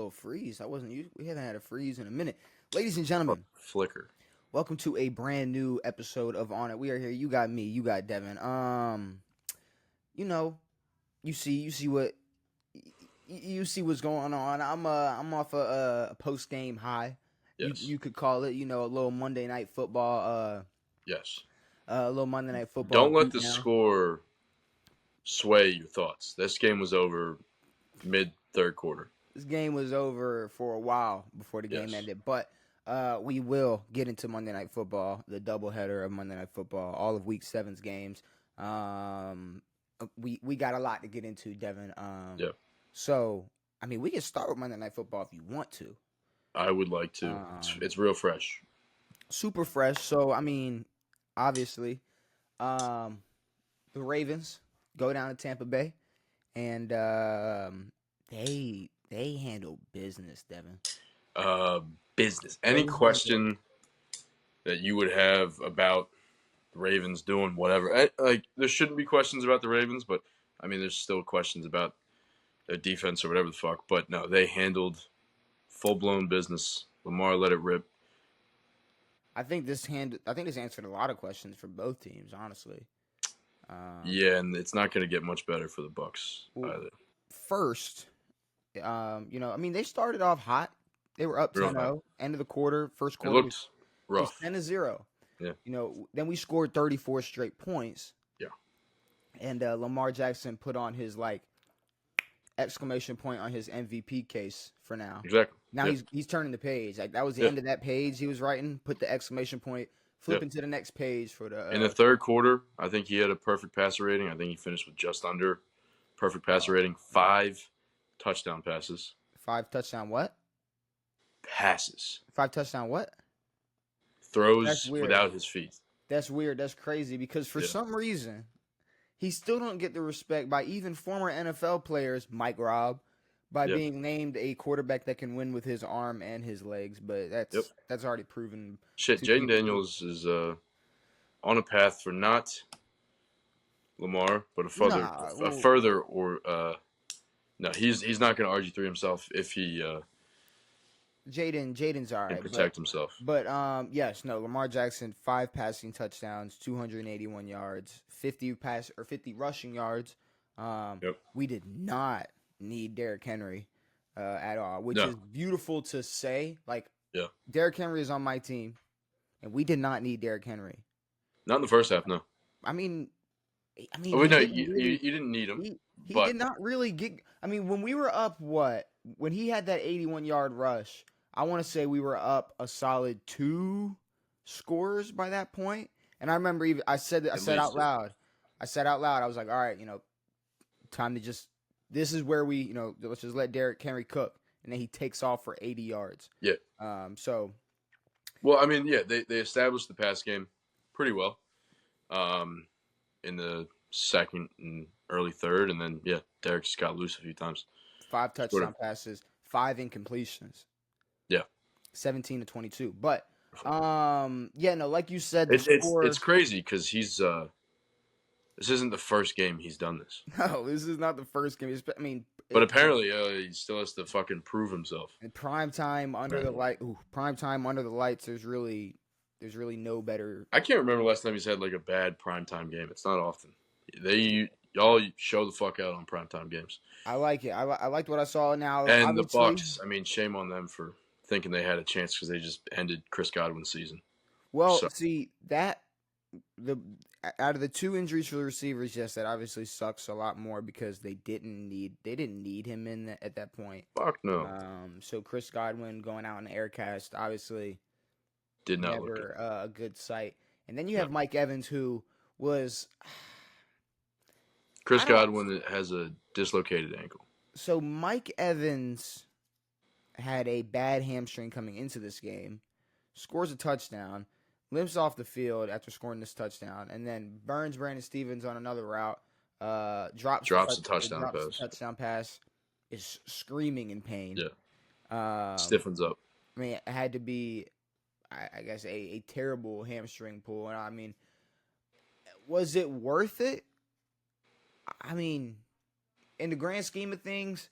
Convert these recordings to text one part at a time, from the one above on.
little freeze. We haven't had a freeze in a minute. Ladies and gentlemen, Flicker. welcome to a brand new episode of On It. We are here. You got me. You got Devin. You know, you see what you see what's going on. I'm off a post game high. Yes. You could call it. A little Monday night football. Yes. A little Monday night football. Don't let the beatdown. score sway your thoughts. This game was over mid third quarter. This game was over for a while before the game ended, but we will get into Monday Night Football, the doubleheader of Monday Night Football, all of Week 7's games. We got a lot to get into, Devin. Yeah. So, we can start with Monday Night Football if you want to. I would like to. It's real fresh. Super fresh. So, obviously, the Ravens go down to Tampa Bay, and they handle business, Devin. Business. Any question that you would have about the Ravens doing whatever? There shouldn't be questions about the Ravens, but there's still questions about their defense or whatever the fuck. But no, they handled full-blown business. Lamar let it rip. I think this answered a lot of questions for both teams, honestly. Yeah, and it's not going to get much better for the Bucs either. First, they started off hot. They were up 10-0. End of the quarter, first quarter. It looked rough. 10-0. Yeah. Then we scored 34 straight points. Yeah. And Lamar Jackson put on his exclamation point on his MVP case for now. Exactly. Now he's turning the page. That was the end of that page he was writing. Put the exclamation point. Flipping to the next page for the. In the third quarter, I think he had a perfect passer rating. I think he finished with just under perfect passer rating. 5 touchdown passes. 5 touchdown what? Passes. 5 touchdown what? Throws without his feet. That's weird. That's crazy because for some reason, he still don't get the respect by even former NFL players, Mike Robb, by being named a quarterback that can win with his arm and his legs. But that's already proven. Shit, Jaden Daniels is on a path for not Lamar, but no, he's not going to RG3 himself if he Jaden's all right. Can protect himself. But Lamar Jackson 5 passing touchdowns, 281 yards, 50 rushing yards. We did not need Derrick Henry at all, which is beautiful to say. Derrick Henry is on my team, and we did not need Derrick Henry. Not in the first half, no. You didn't need him. He did not really get. When we were up, when he had that 81-yard rush, I want to say we were up a solid 2 scores by that point. And I remember I said out loud, I was like, all right, time to this is where we, let's just let Derrick Henry cook. And then he takes off for 80 yards. Yeah. They established the pass game pretty well in the second and early third. And then, Derrick just got loose a few times. 5 touchdown passes, 5 incompletions. Yeah. 17 to 22. But, like you said, it's crazy because he's this isn't the first game he's done this. No, this is not the first game. But apparently, he still has to fucking prove himself. In prime time under the lights, there's really no better. I can't remember last time he's had a bad primetime game. It's not often. Y'all show the fuck out on primetime games. I like it. I liked what I saw now. And the Bucs, shame on them for thinking they had a chance because they just ended Chris Godwin's season. Well, out of the 2 injuries for the receivers, that obviously sucks a lot more because they didn't need him at that point. Fuck no. So Chris Godwin going out in the air cast obviously did not never look good. A good sight. And then you have Mike Evans, who was Chris Godwin has a dislocated ankle. So Mike Evans had a bad hamstring coming into this game, scores a touchdown, limps off the field after scoring this touchdown, and then burns Brandon Stevens on another route, drops a touchdown pass, is screaming in pain. Yeah. Stiffens up. It had to be, I guess, a terrible hamstring pull. And was it worth it? In the grand scheme of things,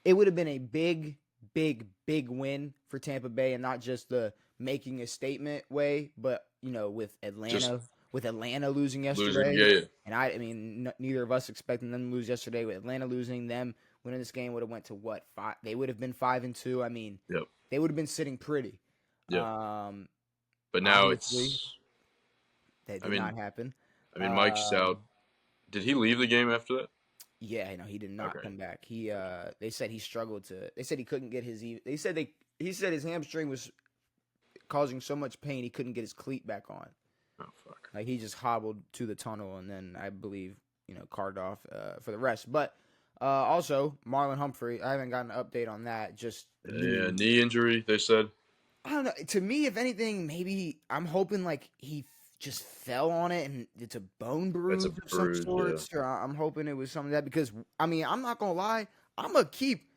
it would have been a big, big, big win for Tampa Bay, and not just the making a statement way, but Just with Atlanta losing losing. yesterday, Yeah, yeah. and I mean, neither of us expecting them to lose yesterday. With Atlanta losing, them winning this game would have went to what, 5? They would have been 5-2. I mean, Yep. they would have been sitting pretty. Yeah. Um, But now Obviously, it's. that I did mean, not happen. Mike's out. Um, Did he leave the game after that? Yeah, no, he did not Okay. come back. They said he struggled to. They said he couldn't get his. They said they. He said his hamstring was causing so much pain he couldn't get his cleat back on. Oh fuck. Like he just hobbled to the tunnel and then I believe carted off for the rest. But also Marlon Humphrey, I haven't gotten an update on that. Just Yeah, knee injury. They said. I don't know. To me, if anything, maybe I'm hoping like he just fell on it and it's a bone bruise It's a of some bruise, sorts. Or I'm hoping it was something like that because I mean I'm not gonna lie, I'm gonna keep.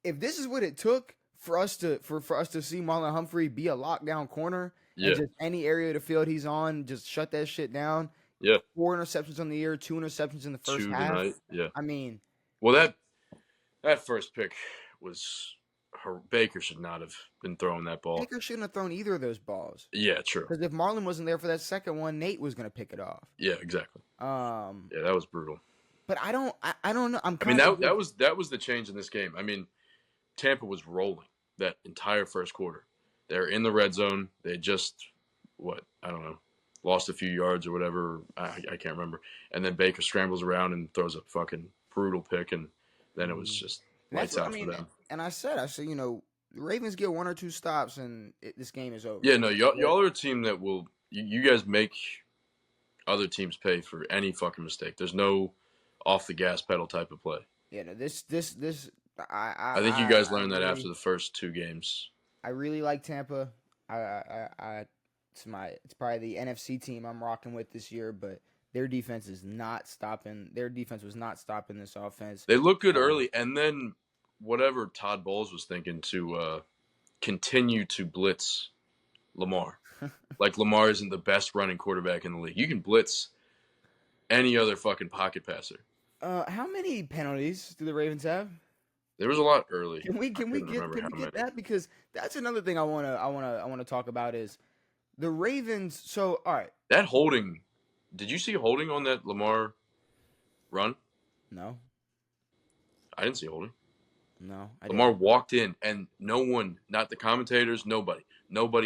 If this is what it took for us to see Marlon Humphrey be a lockdown corner Yeah. and just any area of the field he's on, just shut that shit down. Yeah. 4 interceptions on the year, 2 interceptions in the first Two half. tonight. Yeah. I mean, Well, that first pick was. Baker should not have been throwing that ball. Baker shouldn't have thrown either of those balls. Yeah, true. Because if Marlon wasn't there for that second one, Nate was going to pick it off. Yeah, exactly. Yeah, that was brutal. But I don't know. I mean, that was the change in this game. I mean, Tampa was rolling that entire first quarter. They're in the red zone. They just I don't know, lost a few yards or whatever. I can't remember. And then Baker scrambles around and throws a fucking brutal pick, and then it was just lights out for them. And I said, the Ravens get 1 or 2 stops and this game is over. Yeah, no, y'all are a team that will. You guys make other teams pay for any fucking mistake. There's no off the gas pedal type of play. Yeah, no, this. I think you guys learned that after the first 2 games. I really like Tampa. It's probably the NFC team I'm rocking with this year, but their defense is not stopping. Their defense was not stopping this offense. They look good early, and then whatever Todd Bowles was thinking to continue to blitz Lamar. Like Lamar isn't the best running quarterback in the league. You can blitz any other fucking pocket passer. How many penalties do the Ravens have? There was a lot early. Can we get that? Because that's another thing I wanna talk about is the Ravens. So all right, that holding. Did you see holding on that Lamar run? No, I didn't see holding. No, Lamar walked in, and no one, not the commentators, nobody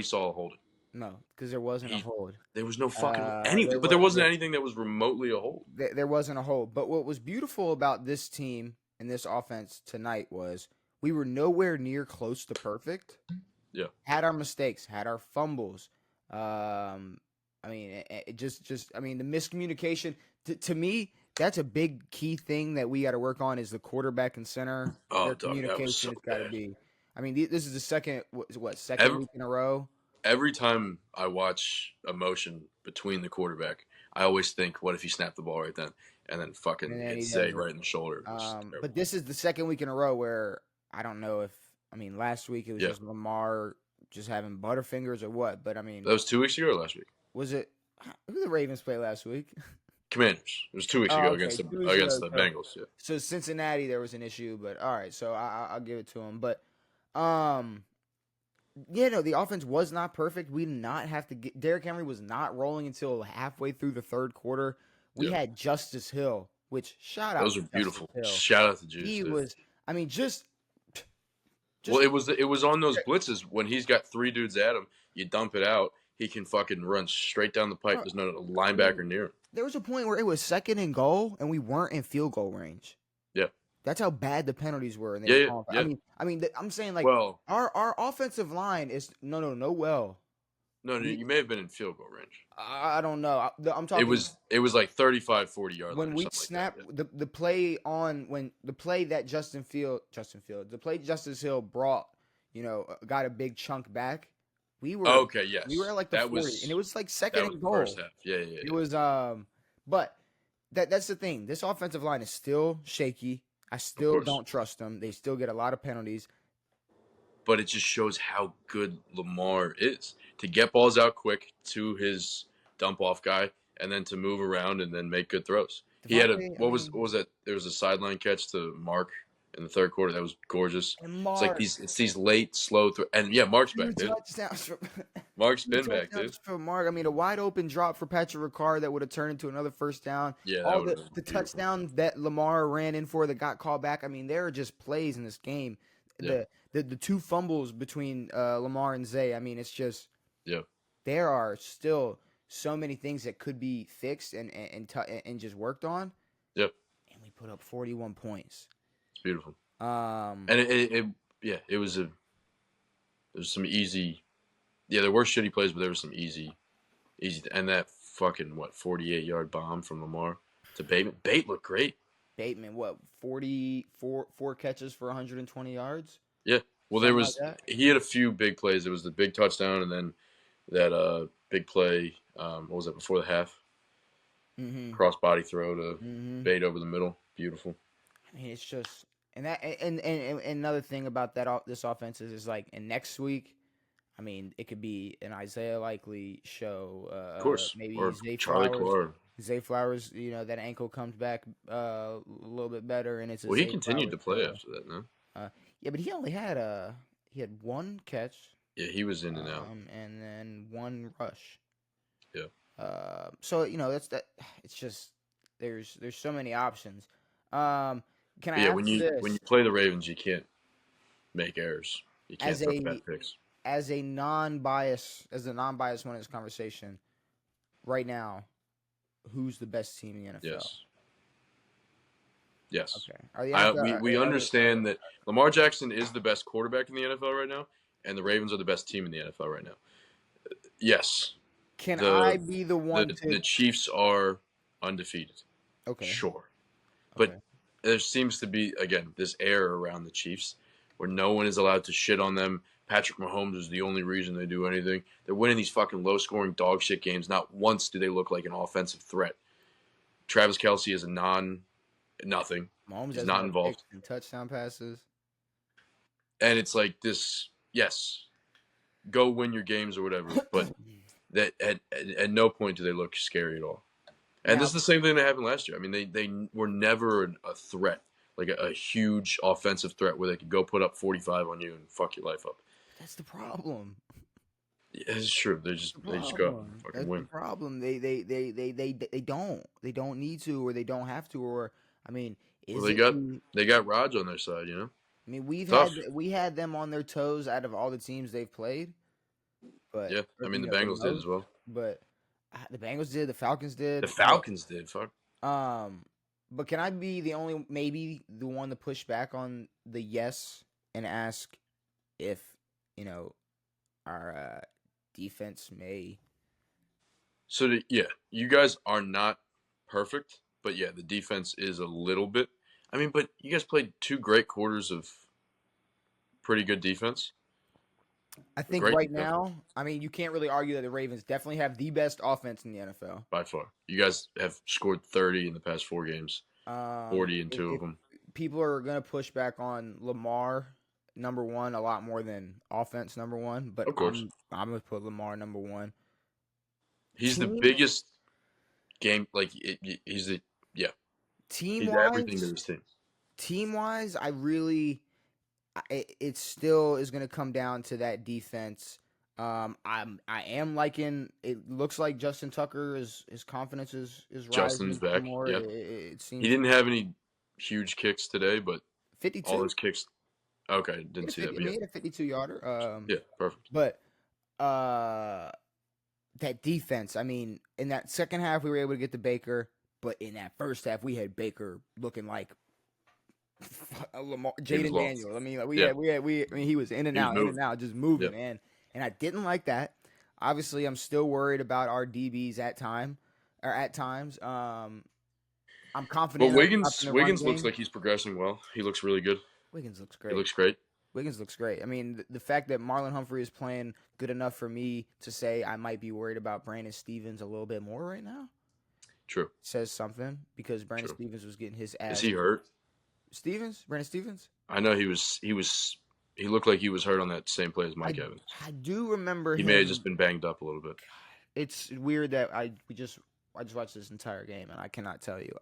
saw a holding. No, because there wasn't a hold. There was no fucking anything. But there wasn't anything that was remotely a hold. There wasn't a hold. But what was beautiful about this team and this offense tonight was we were nowhere near close to perfect. Yeah. Had our mistakes, had our fumbles. I mean, the miscommunication. To me, that's a big key thing that we got to work on is the quarterback and center. Their communication has got to be. I mean, this is the second week in a row. Every time I watch a motion between the quarterback, I always think, what if he snapped the ball right then? And then fucking hit Zay right in the shoulder. But this is the second week in a row where I don't know if, last week it was just Lamar just having butterfingers or what. But, I mean. That was 2 weeks ago or last week? Was it? Who did the Ravens play last week? Commanders. It was 2 weeks ago against the Bengals. Yeah. So Cincinnati, there was an issue, but all right. So I'll give it to him. But, the offense was not perfect. We did not have to get. Derrick Henry was not rolling until halfway through the third quarter. We had Justice Hill, which shout out. Those are beautiful. Shout out to Justice. He was. I mean, just. Well, it was on those blitzes when he's got 3 dudes at him. You dump it out. He can fucking run straight down the pipe. There's no linebacker near him. There was a point where it was 2nd and goal, and we weren't in field goal range. Yeah. That's how bad the penalties were. And I'm saying our offensive line is no. No, you may have been in field goal range. I don't know. I'm talking. It was like 35, 40 yards. When we snapped the play that Justice Hill brought, got a big chunk back. We were okay. Yes, we were at like the 40, and it was like 2nd and goal. First half. Yeah. It was but that's the thing. This offensive line is still shaky. I still don't trust them. They still get a lot of penalties. But it just shows how good Lamar is to get balls out quick to his dump off guy, and then to move around and then make good throws. He had what was that? There was a sideline catch to Mark in the third quarter. That was gorgeous. And It's like Mark, these late slow and yeah, Mark's two back, dude. touchdowns for Mark's two been back, dude. touchdowns for Mark. I mean, a wide open drop for Patrick Ricard that would have turned into another first down. Yeah, that All would have the been beautiful. touchdowns that Lamar ran in for that got called back. I mean, there are just plays in this game. Yeah, The two fumbles between Lamar and Zay. I mean, it's just yeah, there are still so many things that could be fixed and just worked on. yep. And we put up 41 points. It's beautiful. Um, And it was some easy. Yeah, there were shitty plays, but there was some easy, and that fucking 48-yard bomb from Lamar to Bateman. Bate looked great. Bateman, what 4 catches for 120 yards? Yeah. Well, Something like that. he had a few big plays. It was the big touchdown, and then that big play. What was that before the half? Mm-hmm. Cross body throw to Mm-hmm. Bate over the middle. Beautiful. I mean, it's just and another thing about this offense is like, and next week, I mean, it could be an Isaiah Likely show. Of course. Maybe Or Zay Charlie Flowers. Clark. Zay Flowers, that ankle comes back a little bit better, and it's a Well, he Zay continued to Flowers play show. after that, no? Yeah, but he only had he had 1 catch, Yeah, he was in and out. and then 1 rush. Yeah. So that's that. It's just there's so many options. Can But I yeah, ask when you you this? play the Ravens, you can't make errors. You can't As throw a bad picks. as a non-biased one in this conversation, right now, who's the best team in the NFL? Yes. Yes. Okay. Are the NFL, We understand that Lamar Jackson is the best quarterback in the NFL right now, and the Ravens are the best team in the NFL right now. Yes. Can I be the one The Chiefs are undefeated. Okay. Sure. Okay. But there seems to be, again, this air around the Chiefs where no one is allowed to shit on them. Patrick Mahomes is the only reason they do anything. They're winning these fucking low-scoring dog shit games. Not once do they look like an offensive threat. Travis Kelce is nothing. Mahomes He's has not more involved. picks and touchdown passes. And it's like this, yes, go win your games or whatever, but that at no point do they look scary at all. And Now- this is the same thing that happened last year. I mean, they were never a threat, like a huge offensive threat where they could go put up 45 on you and fuck your life up. That's the problem. Yeah, it's true. They just go out and fucking That's win. the problem. They don't need to, or they don't have to, or I mean, Well, they got Raj on their side, you know. I mean, Tough. we had them on their toes out of all the teams they've played. But Yeah, I mean the Bengals did as well. But the Bengals did, the Falcons did. The Falcons did. Fuck. But can I be maybe the one to push back on the yes and ask if our defense may? So yeah, you guys are not perfect, but yeah, the defense is a little bit. I mean, but you guys played 2 great quarters of pretty good defense. I think Great right defense. now, I mean, you can't really argue that the Ravens definitely have the best offense in the NFL. By far. You guys have scored 30 in the past 4 games, 40 in 2 of them. People are going to push back on Lamar number 1 a lot more than offense number 1, but Of course. I'm going to put Lamar number 1. He's the biggest game, like, he's the, yeah. He's everything to this team. Team-wise, it still is going to come down to that defense. I am liking. It looks like Justin Tucker his confidence is rising. Justin's back. More. Yep. It seems He didn't have any huge kicks today, but 52. all his kicks. Okay, didn't see that. But He had a 52-yarder. Yeah, perfect. But that defense. I mean, in that second half, we were able to get to Baker, but in that first half, we had Baker looking like Lamar, Jaden Daniels. I mean, like he was in and out, just moving, man. And I didn't like that. Obviously, I'm still worried about our DBs at times. I'm confident. But Wiggins looks like he's progressing well. He looks really good. Wiggins looks great. He looks great. Wiggins looks great. I mean, the fact that Marlon Humphrey is playing good enough for me to say I might be worried about Brandon Stevens a little bit more right now. True. Says something because Brandon Stevens was getting his ass. Is he hurt? Brandon Stevens? I know he looked like he was hurt on that same play as Mike Evans. I do remember he may have just been banged up a little bit. It's weird that I just watched this entire game and I cannot tell you.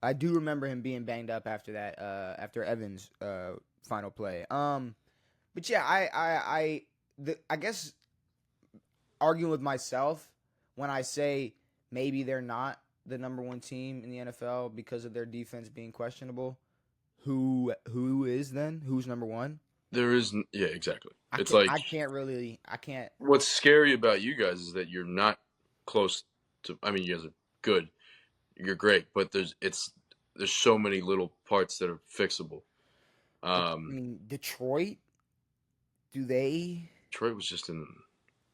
I do remember him being banged up after that, after Evans' final play. But yeah, I guess arguing with myself when I say maybe they're not the number one team in the NFL because of their defense being questionable. Who is then? Who's number one? There is, yeah, exactly. It's I like can't really. I can't. what's scary about you guys is that you're not close to. I mean, you guys are good. You're great, but there's so many little parts that are fixable. But I mean, Detroit. Do they? Detroit was just in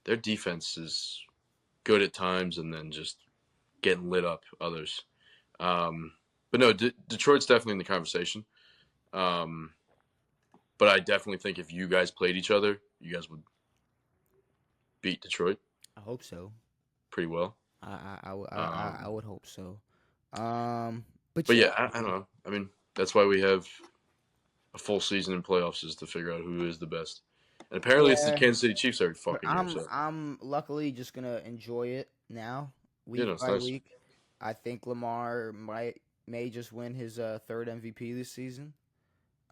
their defense is good at times, and then just getting lit up others. But no, Detroit's definitely in the conversation. But I definitely think if you guys played each other, you guys would beat Detroit I hope so. pretty well. I would hope so. But But yeah, yeah, I don't know. I mean, that's why we have a full season in playoffs is to figure out who is the best. And apparently, it's the yeah. Kansas City Chiefs every But fucking year. So I'm luckily just gonna enjoy it now, you know, week it's by nice. week. I think Lamar may just win his third MVP this season.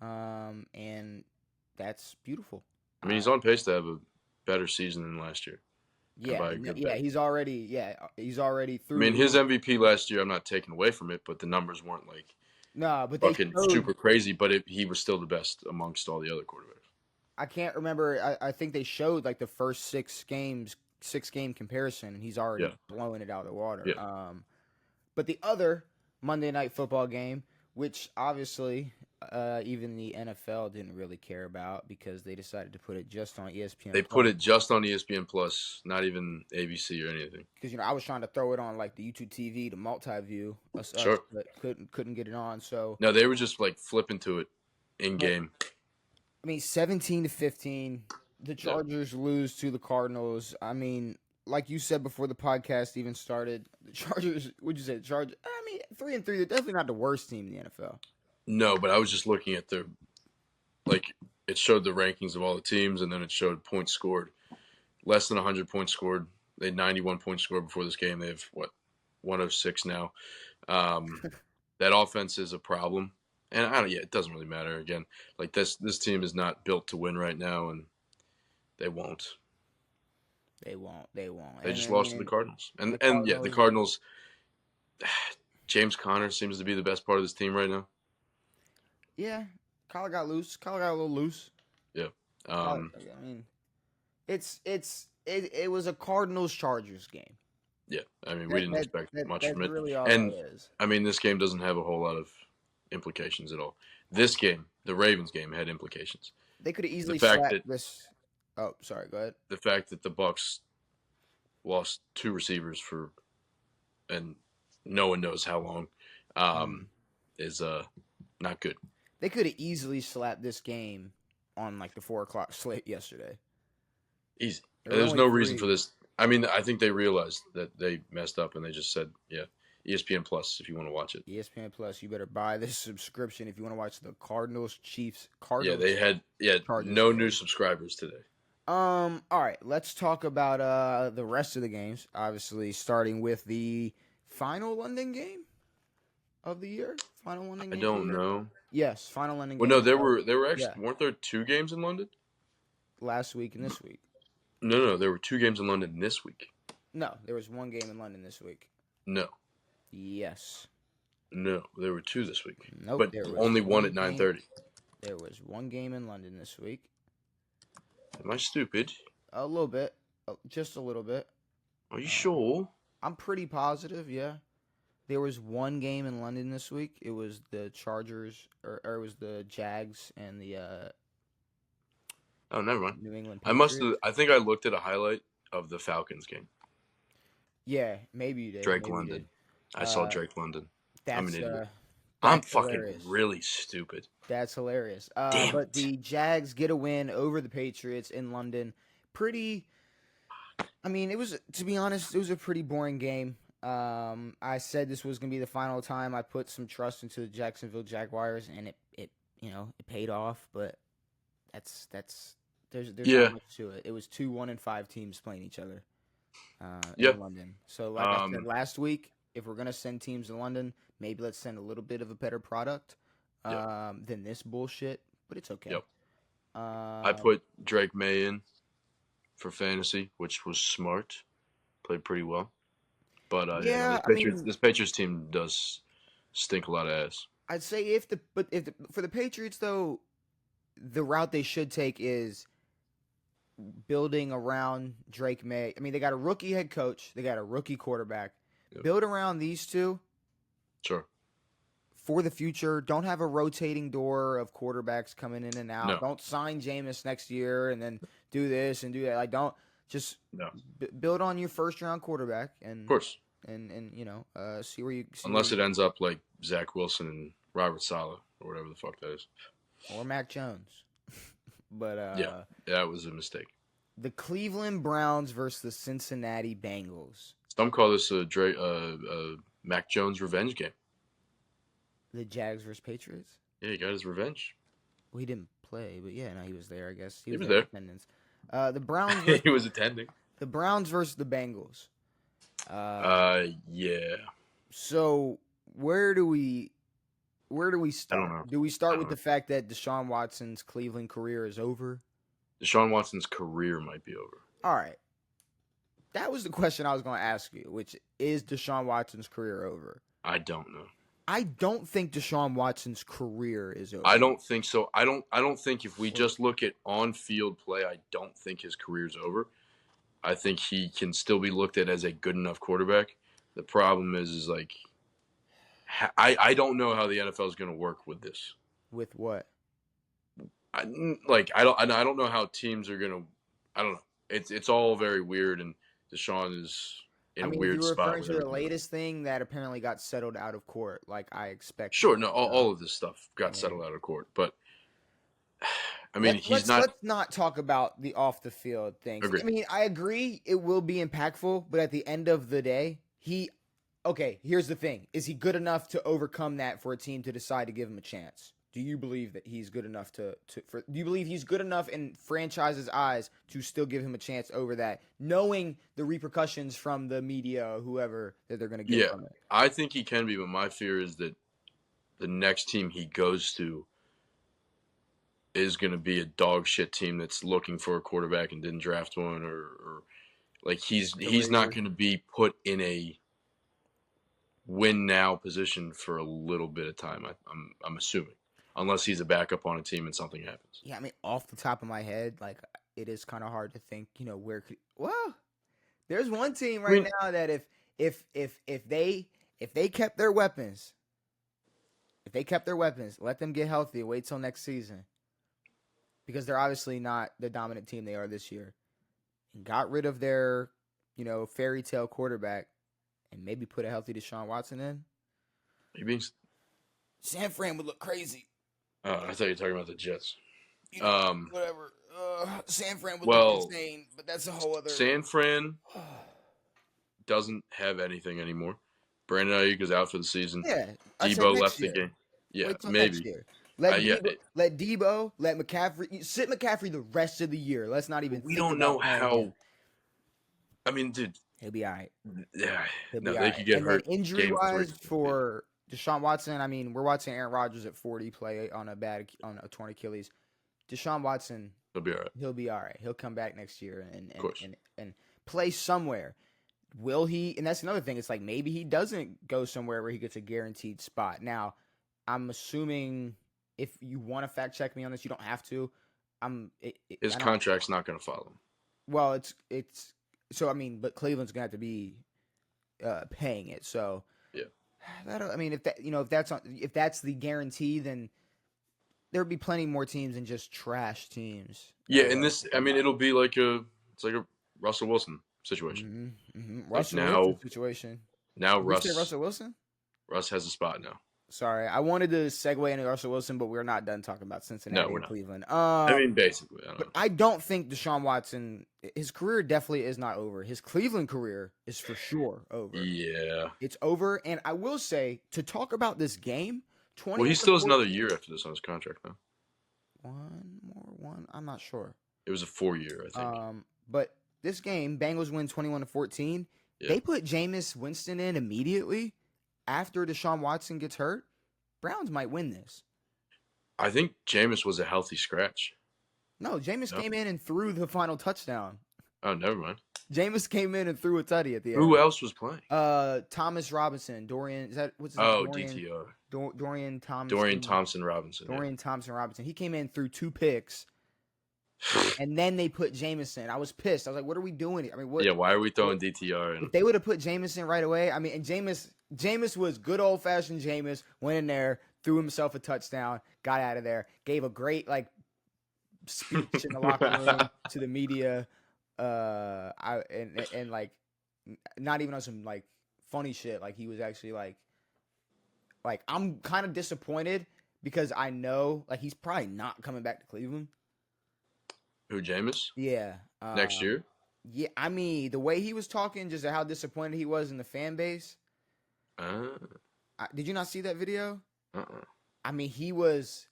And that's beautiful. I mean, he's on pace to have a better season than last year, and by a good bit. He's already I mean, through. his MVP last year, I'm not taking away from it, but the numbers weren't like No, but they fucking showed. super crazy. But he was still the best amongst all the other quarterbacks. I can't remember. I think they showed like the first 6 game comparison, and he's already Yeah. blowing it out of the water. Yeah. But the other Monday Night Football game, which obviously even the NFL didn't really care about because they decided to put it just on ESPN. They put it just on ESPN Plus, not even ABC or anything. Because I was trying to throw it on like the YouTube TV, the multi-view, Sure. but couldn't get it on. So No, they were just like flipping to it in game. I mean, 17-15, the Chargers lose to the Cardinals. I mean, like you said before the podcast even started, the Chargers. Would you say the Chargers? I mean, 3-3. They're definitely not the worst team in the NFL. No, but I was just looking at their like it showed the rankings of all the teams, and then it showed points scored. Less than 100 points scored. They had 91 points scored before this game. They have 106 now. That offense is a problem, and it doesn't really matter. Again, like this team is not built to win right now, and they won't. They won't. They just lost to the Cardinals, and the Cardinals. James Conner seems to be the best part of this team right now. Yeah, Kyler got loose. Kyler got a little loose. Yeah. I mean, it was a Cardinals Chargers game. Yeah, I mean, we didn't expect much from it. Really all And, it is. I mean, this game doesn't have a whole lot of implications at all. This game, the Ravens game, had implications. They could have easily fact slapped that- this. Oh, sorry. Go ahead. The fact that the Bucks lost 2 receivers and no one knows how long, is not good. They could have easily slapped this game on like the 4:00 slate yesterday. Easy. There And were there's only no reason 3. for this. I mean, I think they realized that they messed up and they just said, yeah, ESPN Plus if you want to watch it. ESPN Plus, you better buy this subscription if you want to watch the Cardinals Chiefs. Yeah, they had Chargers no game. new subscribers today. All right, let's talk about the rest of the games. Obviously, starting with the final London game of the year. Final London game. I don't know. Yes, final London Well, game. no, there were actually Yeah. weren't there 2 games in London? last week and this week. No, there were 2 games in London this week. No, there was 1 game in London this week. No, Yes. there were 2 this week. Nope. But there was only one at game- 9:30. There was 1 game in London this week. Am I stupid? A little bit, just a little bit. Are you sure? I'm pretty positive. Yeah, there was 1 game in London this week. It was the Chargers, or it was the Jags and the Oh, never mind. New England I must Patriots. have. I think I looked at a highlight of the Falcons game. Yeah, maybe you did. Drake maybe you London. did. I saw Drake London. That's I'm an idiot. that's I'm fucking hilarious. really stupid. That's hilarious. Damn But it. the Jags get a win over the Patriots in London. Pretty. I mean, it was, to be honest, it was a pretty boring game. I said this was gonna be the final time I put some trust into the Jacksonville Jaguars, and it paid off. But there's Yeah. not much to it. It was 2 1-5 teams playing each other. Yeah. In London. So like I said last week, if we're gonna send teams to London, maybe let's send a little bit of a better product than this bullshit. But it's okay. Yep. Um, I put Drake May in for fantasy, which was smart. Played pretty well. But yeah, this Patriots team does stink a lot of ass. I'd say for the Patriots though, the route they should take is building around Drake May. I mean, they got a rookie head coach, they got a rookie quarterback. Yep. Build around these two. Sure. For the future, don't have a rotating door of quarterbacks coming in and out. No. Don't sign Jameis next year and then do this and do that. Like, don't just No. Build on your first round quarterback and Of course. and see where you see Unless it ends up like Zach Wilson and Robert Saleh or whatever the fuck that is. or Mac Jones. But yeah, that was a mistake. The Cleveland Browns versus the Cincinnati Bengals. Some call this a Mac Jones revenge game. The Jags versus Patriots? Yeah, he got his revenge. Well, he didn't play, but yeah, no, he was there, I guess. He was there. In attendance. The Browns He was attending. The Browns versus the Bengals. Yeah. So where do we start? I don't know. Do we start with the fact that Deshaun Watson's Cleveland career is over? Deshaun Watson's career might be over. All right. That was the question I was going to ask you, which is Deshaun Watson's career over? I don't know. I don't think Deshaun Watson's career is over. I don't think so. I don't think if we just look at on-field play, I don't think his career's over. I think he can still be looked at as a good enough quarterback. The problem is like I don't know how the NFL is going to work with this. With what? I don't know how teams are going to. I don't know. It's all very weird, and Deshaun is in a weird spot. You're referring to the latest thing that apparently got settled out of court, like I expected. Sure, no, all of this stuff got settled out of court, but I mean, let's not talk about the off the field things. Agreed. I mean, I agree it will be impactful, but at the end of the day, here's the thing. Is he good enough to overcome that for a team to decide to give him a chance? Do you believe that he's good enough do you believe he's good enough in franchise's eyes to still give him a chance over that, knowing the repercussions from the media or whoever that they're going to get from it? I think he can be, but my fear is that the next team he goes to is going to be a dog shit team that's looking for a quarterback and didn't draft one, or like he's not going to be put in a win now position for a little bit of time. I'm assuming. Unless he's a backup on a team and something happens. Yeah, I mean, off the top of my head, like it is kind of hard to think, where could. Well, there's one team now that if they kept their weapons, let them get healthy, wait till next season, because they're obviously not the dominant team they are this year, and got rid of their, fairy tale quarterback, and maybe put a healthy Deshaun Watson in. Maybe San Fran would look crazy. I thought you were talking about the Jets. Whatever. San Fran would look insane, but that's a whole other. San Fran doesn't have anything anymore. Brandon Ayuk is out for the season. Yeah. Debo left the game. Yeah, maybe. Let Debo, let McCaffrey sit McCaffrey the rest of the year. Let's not even. We don't know how. I mean, dude, he'll be all right. Yeah, they could get hurt. Injury wise for Deshaun Watson, I mean, we're watching Aaron Rodgers at 40 play on a torn Achilles. Deshaun Watson, he'll be all right. He'll be all right. He'll come back next year and play somewhere. Will he? And that's another thing. It's like maybe he doesn't go somewhere where he gets a guaranteed spot. Now, I'm assuming if you want to fact check me on this, you don't have to. His contract's not going to follow him. Well, it's so I mean, but Cleveland's going to have to be paying it. So yeah. I mean, if that's the guarantee, then there'd be plenty more teams than just trash teams. Yeah, and it'll be like a Russell Wilson situation. Mm-hmm. Russell Wilson situation. Now Did Russ. you say Russell Wilson? Russ has a spot now. Sorry, I wanted to segue into Russell Wilson, but we're not done talking about Cincinnati and Cleveland. I mean, basically, I don't think Deshaun Watson, his career definitely is not over. His Cleveland career is for sure over. Yeah, it's over. And I will say, to talk about this game, he still has another year after this on his contract now. One. I'm not sure. It was a 4-year, I think. But this game, Bengals win 21-14. Yeah. They put Jameis Winston in immediately after Deshaun Watson gets hurt. Browns might win this. I think Jameis was a healthy scratch. No, Jameis No? came in and threw the final touchdown. Oh, never mind. Jameis came in and threw a tutty at the end. Who else was playing? Thomas Robinson, Dorian. Is that what's his Oh, name? DTR. Dorian Thompson. Dorian Thompson Robinson. Dorian Thompson Robinson. He came in through 2 picks, and then they put Jameis in. I was pissed. I was like, "What are we doing here?" I mean, what? Yeah, why are we throwing DTR in? If they would have put Jameis in right away, I mean, and Jameis was good old fashioned Jameis. Went in there, threw himself a touchdown, got out of there, gave a great speech in the locker room to the media. And like, not even on some like funny shit. Like he was actually like I'm kind of disappointed because I know like he's probably not coming back to Cleveland. Who, Jameis? Yeah. Next year? Yeah, I mean the way he was talking, just how disappointed he was in the fan base. Did you not see that video? I mean, he was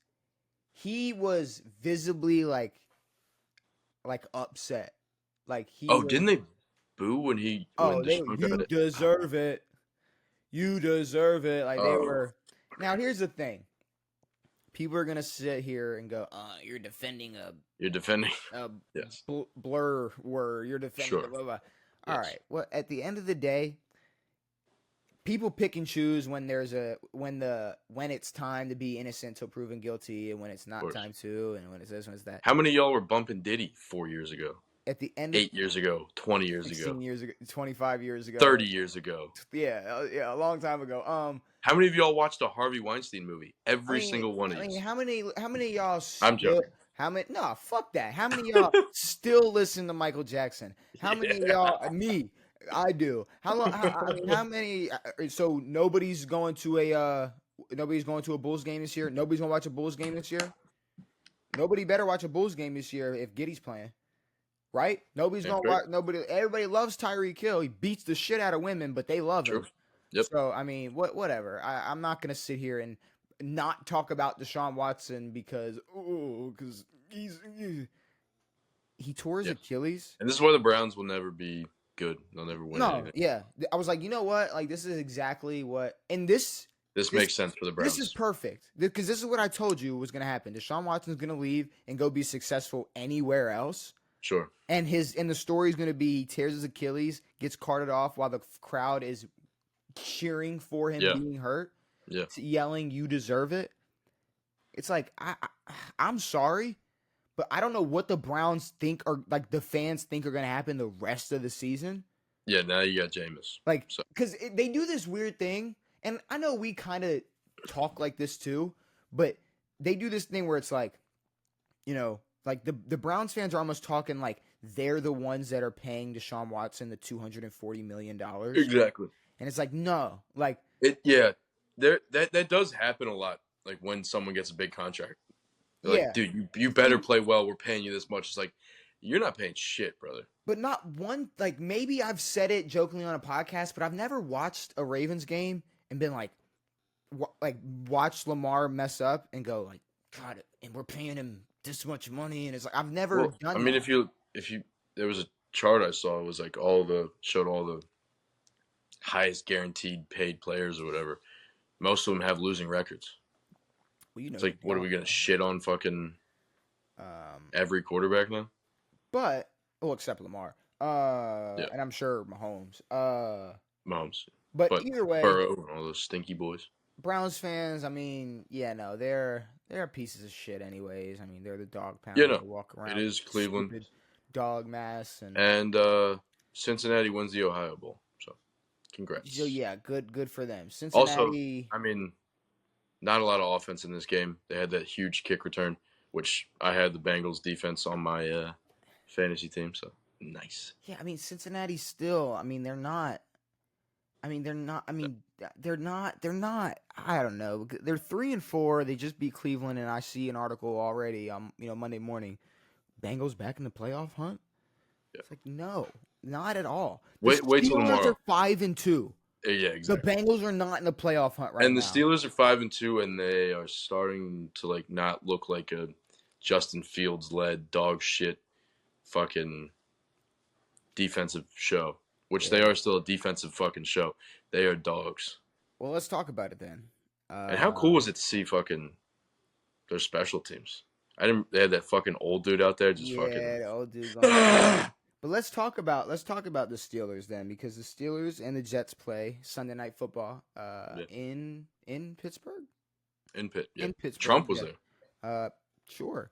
visibly like upset. Like he. Oh, didn't they boo when he? Oh, you deserve it. You deserve it. Like they were. Now here's the thing. People are gonna sit here and go, you're defending a yes. blur word. You're defending Sure. blah, blah. Yes. All right. Well, at the end of the day, people pick and choose when it's time to be innocent till proven guilty, and when it's not time to, and when it's this, when it's that. How many of y'all were bumping Diddy 4 years ago? At the end, 8 years ago, 20 years 16 ago, years ago, 25 years ago, 30 years ago. Yeah, a long time ago. How many of y'all watched a Harvey Weinstein movie? Every single one of you. How many of y'all? I'm joking. How many? No, fuck that. How many of y'all still listen to Michael Jackson? How many of y'all? Me, I do. How long? How many? So nobody's going to a Bulls game this year. Nobody's gonna watch a Bulls game this year. Nobody better watch a Bulls game this year if Giddy's playing. Right? Nobody's gonna watch. Everybody loves Tyreek Hill. He beats the shit out of women, but they love him. Yep. So I mean, whatever. I'm not gonna sit here and not talk about Deshaun Watson because he tore his Achilles. And this is why the Browns will never be good. They'll never win anything. Yeah. I was like, you know what? Like this is exactly what. And this makes sense for the Browns. This is perfect because this is what I told you was gonna happen. Deshaun Watson's gonna leave and go be successful anywhere else. Sure. And the story is going to be he tears his Achilles, gets carted off while the crowd is cheering for him being hurt. Yeah. Yelling, "You deserve it." It's like I'm sorry, but I don't know what the Browns think or like the fans think are going to happen the rest of the season. Yeah, now you got Jameis. Like cuz they do this weird thing, and I know we kind of talk like this too, but they do this thing where it's like, you know, like the Browns fans are almost talking like they're the ones that are paying Deshaun Watson the $240 million. Exactly. And it's like, no, like that does happen a lot. Like when someone gets a big contract, they're like, dude, you better play well. We're paying you this much. It's like, you're not paying shit, brother. But not one, like maybe I've said it jokingly on a podcast, but I've never watched a Ravens game and been like watch Lamar mess up and go like, God, and we're paying him this much money, and it's like I've never done. I mean, that. if you there was a chart I saw. It was like showed all the highest guaranteed paid players or whatever. Most of them have losing records. Well, it's like, what are we gonna shit on fucking every quarterback now? But except Lamar. And I'm sure Mahomes. Mahomes. But either way, Burrow and all those stinky boys. Browns fans, I mean, they're pieces of shit anyways. I mean, they're the dog pound. Yeah, no, they walk around. It is Cleveland. Dog mass and Cincinnati wins the Ohio Bowl. So, congrats. So yeah, good for them. Cincinnati. Also, I mean, not a lot of offense in this game. They had that huge kick return, which I had the Bengals defense on my fantasy team. So nice. Yeah, I mean Cincinnati still. I mean they're not. I don't know. They're 3-4. They just beat Cleveland, and I see an article already. Monday morning. Bengals back in the playoff hunt. Yeah. It's like no, not at all. Wait till tomorrow. Are 5-2. Yeah, exactly. The Bengals are not in the playoff hunt right now. And the Steelers are 5-2, and they are starting to not look like a Justin Fields led dog shit fucking defensive show which they are still a defensive fucking show. They are dogs. Well, let's talk about it then. And how cool was it to see fucking their special teams? They had that fucking old dude out there just fucking. The old dude going. But let's talk about the Steelers then, because the Steelers and the Jets play Sunday Night Football in Pittsburgh. In Pittsburgh. Trump was there. Sure.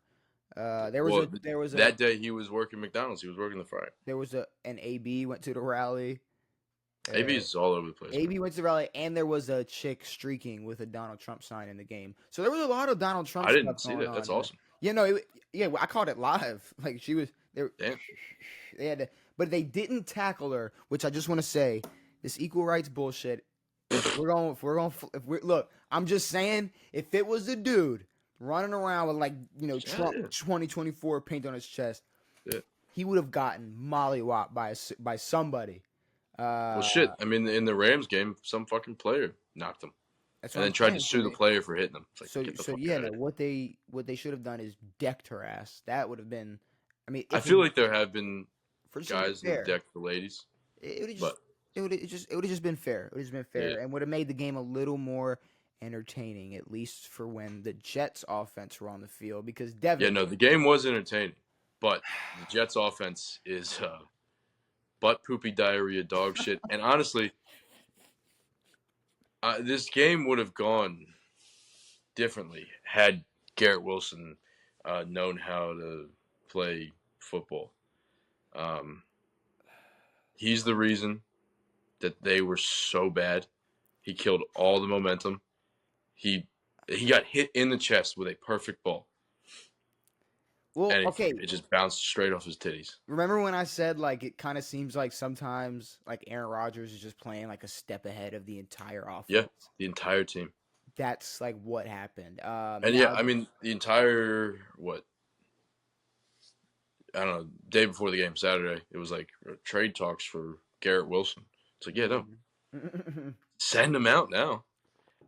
There was that day he was working McDonald's. He was working the Friday. There was an AB went to the rally. AB's all over the place. AB went to the rally, and there was a chick streaking with a Donald Trump sign in the game. So there was a lot of Donald Trump. I didn't see that. That's awesome. Yeah, no, I caught it live. Like she was there. Damn. They had to, but they didn't tackle her, which I just want to say, this equal rights bullshit. Look, I'm just saying, if it was a dude running around with Trump 2024 paint on his chest, he would have gotten mollywopped by somebody. Well, shit. I mean, in the Rams game, some fucking player knocked him, and then tried to sue the player for hitting him. What they should have done is decked her ass. That would have been. I mean, I feel like there have been guys that decked the ladies. It would have just been fair. It would have just been fair, and would have made the game a little more entertaining, at least for when the Jets offense were on the field. Because Devan. Yeah, no, the game was entertaining, but the Jets offense is. Butt poopy diarrhea dog shit. And honestly, this game would have gone differently had Garrett Wilson known how to play football. He's the reason that they were so bad. He killed all the momentum. He got hit in the chest with a perfect ball. Well, and okay. It just bounced straight off his titties. Remember when I said it kind of seems like sometimes Aaron Rodgers is just playing a step ahead of the entire offense? Yeah, the entire team. That's what happened. I mean the entire I don't know, day before the game, Saturday, it was trade talks for Garrett Wilson. It's no, send him out now.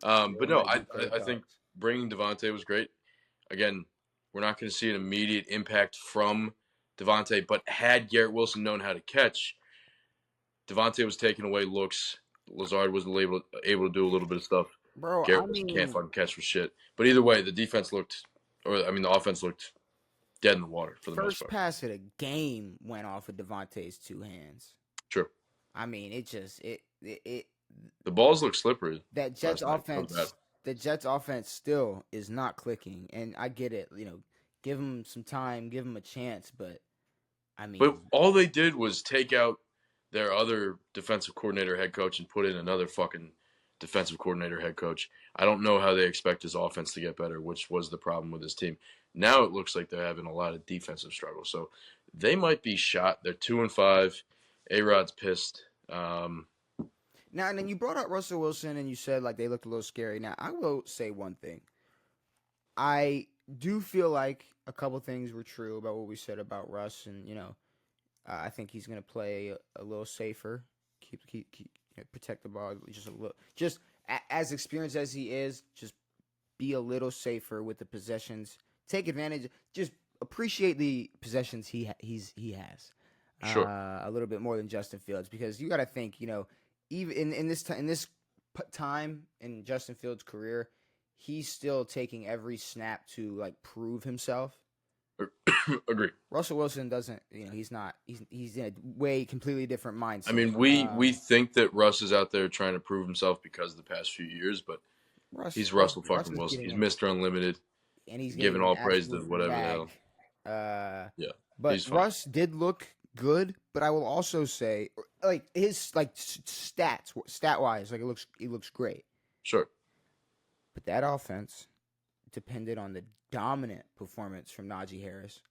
But no, I think bringing Devontae was great. Again. We're not going to see an immediate impact from Devontae, but had Garrett Wilson known how to catch, Devontae was taking away looks. Lazard wasn't able to do a little bit of stuff. Bro, Garrett Wilson can't fucking catch for shit. But either way, the offense looked dead in the water for the most part. First pass of the game went off of Devontae's two hands. True. I mean, the balls look slippery. That Jets offense. The Jets offense still is not clicking, and I get it. Give them some time, give them a chance, but I mean. But all they did was take out their other defensive coordinator, head coach, and put in another fucking defensive coordinator, head coach. I don't know how they expect his offense to get better, which was the problem with his team. Now it looks like they're having a lot of defensive struggles, so they might be shot. They're 2-5. A-Rod's pissed. Now, and then you brought up Russell Wilson, and you said they looked a little scary. Now, I will say one thing. I do feel like a couple things were true about what we said about Russ, and I think he's going to play a little safer, keep protect the ball just a little, just as experienced as he is, just be a little safer with the possessions. Take advantage, just appreciate the possessions he has. Sure, a little bit more than Justin Fields, because you got to think, even in this time in Justin Fields' career, he's still taking every snap to prove himself. Agree. Russell Wilson doesn't. He's not. He's in a way completely different mindset. I mean, we think that Russ is out there trying to prove himself because of the past few years, but he's Russell fucking Wilson. He's Mr. Unlimited, and he's giving all praise to whatever the hell. Yeah, but Russ did look good, but I will also say, his stat wise, it looks great. Sure. But that offense depended on the dominant performance from Najee Harris.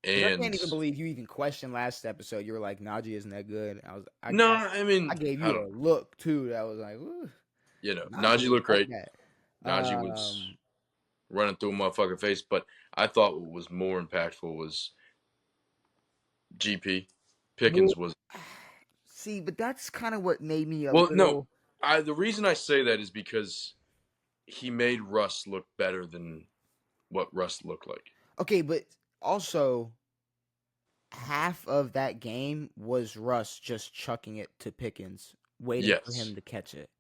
And I can't even believe you even questioned last episode. You were like, Najee isn't that good. I gave you a look too. That was ooh. Najee looked great. Najee was running through a motherfucking face, but I thought what was more impactful was GP. Pickens was. See, but that's kind of what made me no. The reason I say that is because he made Russ look better than what Russ looked like. Okay, but also half of that game was Russ just chucking it to Pickens, waiting for Yes. him to catch it.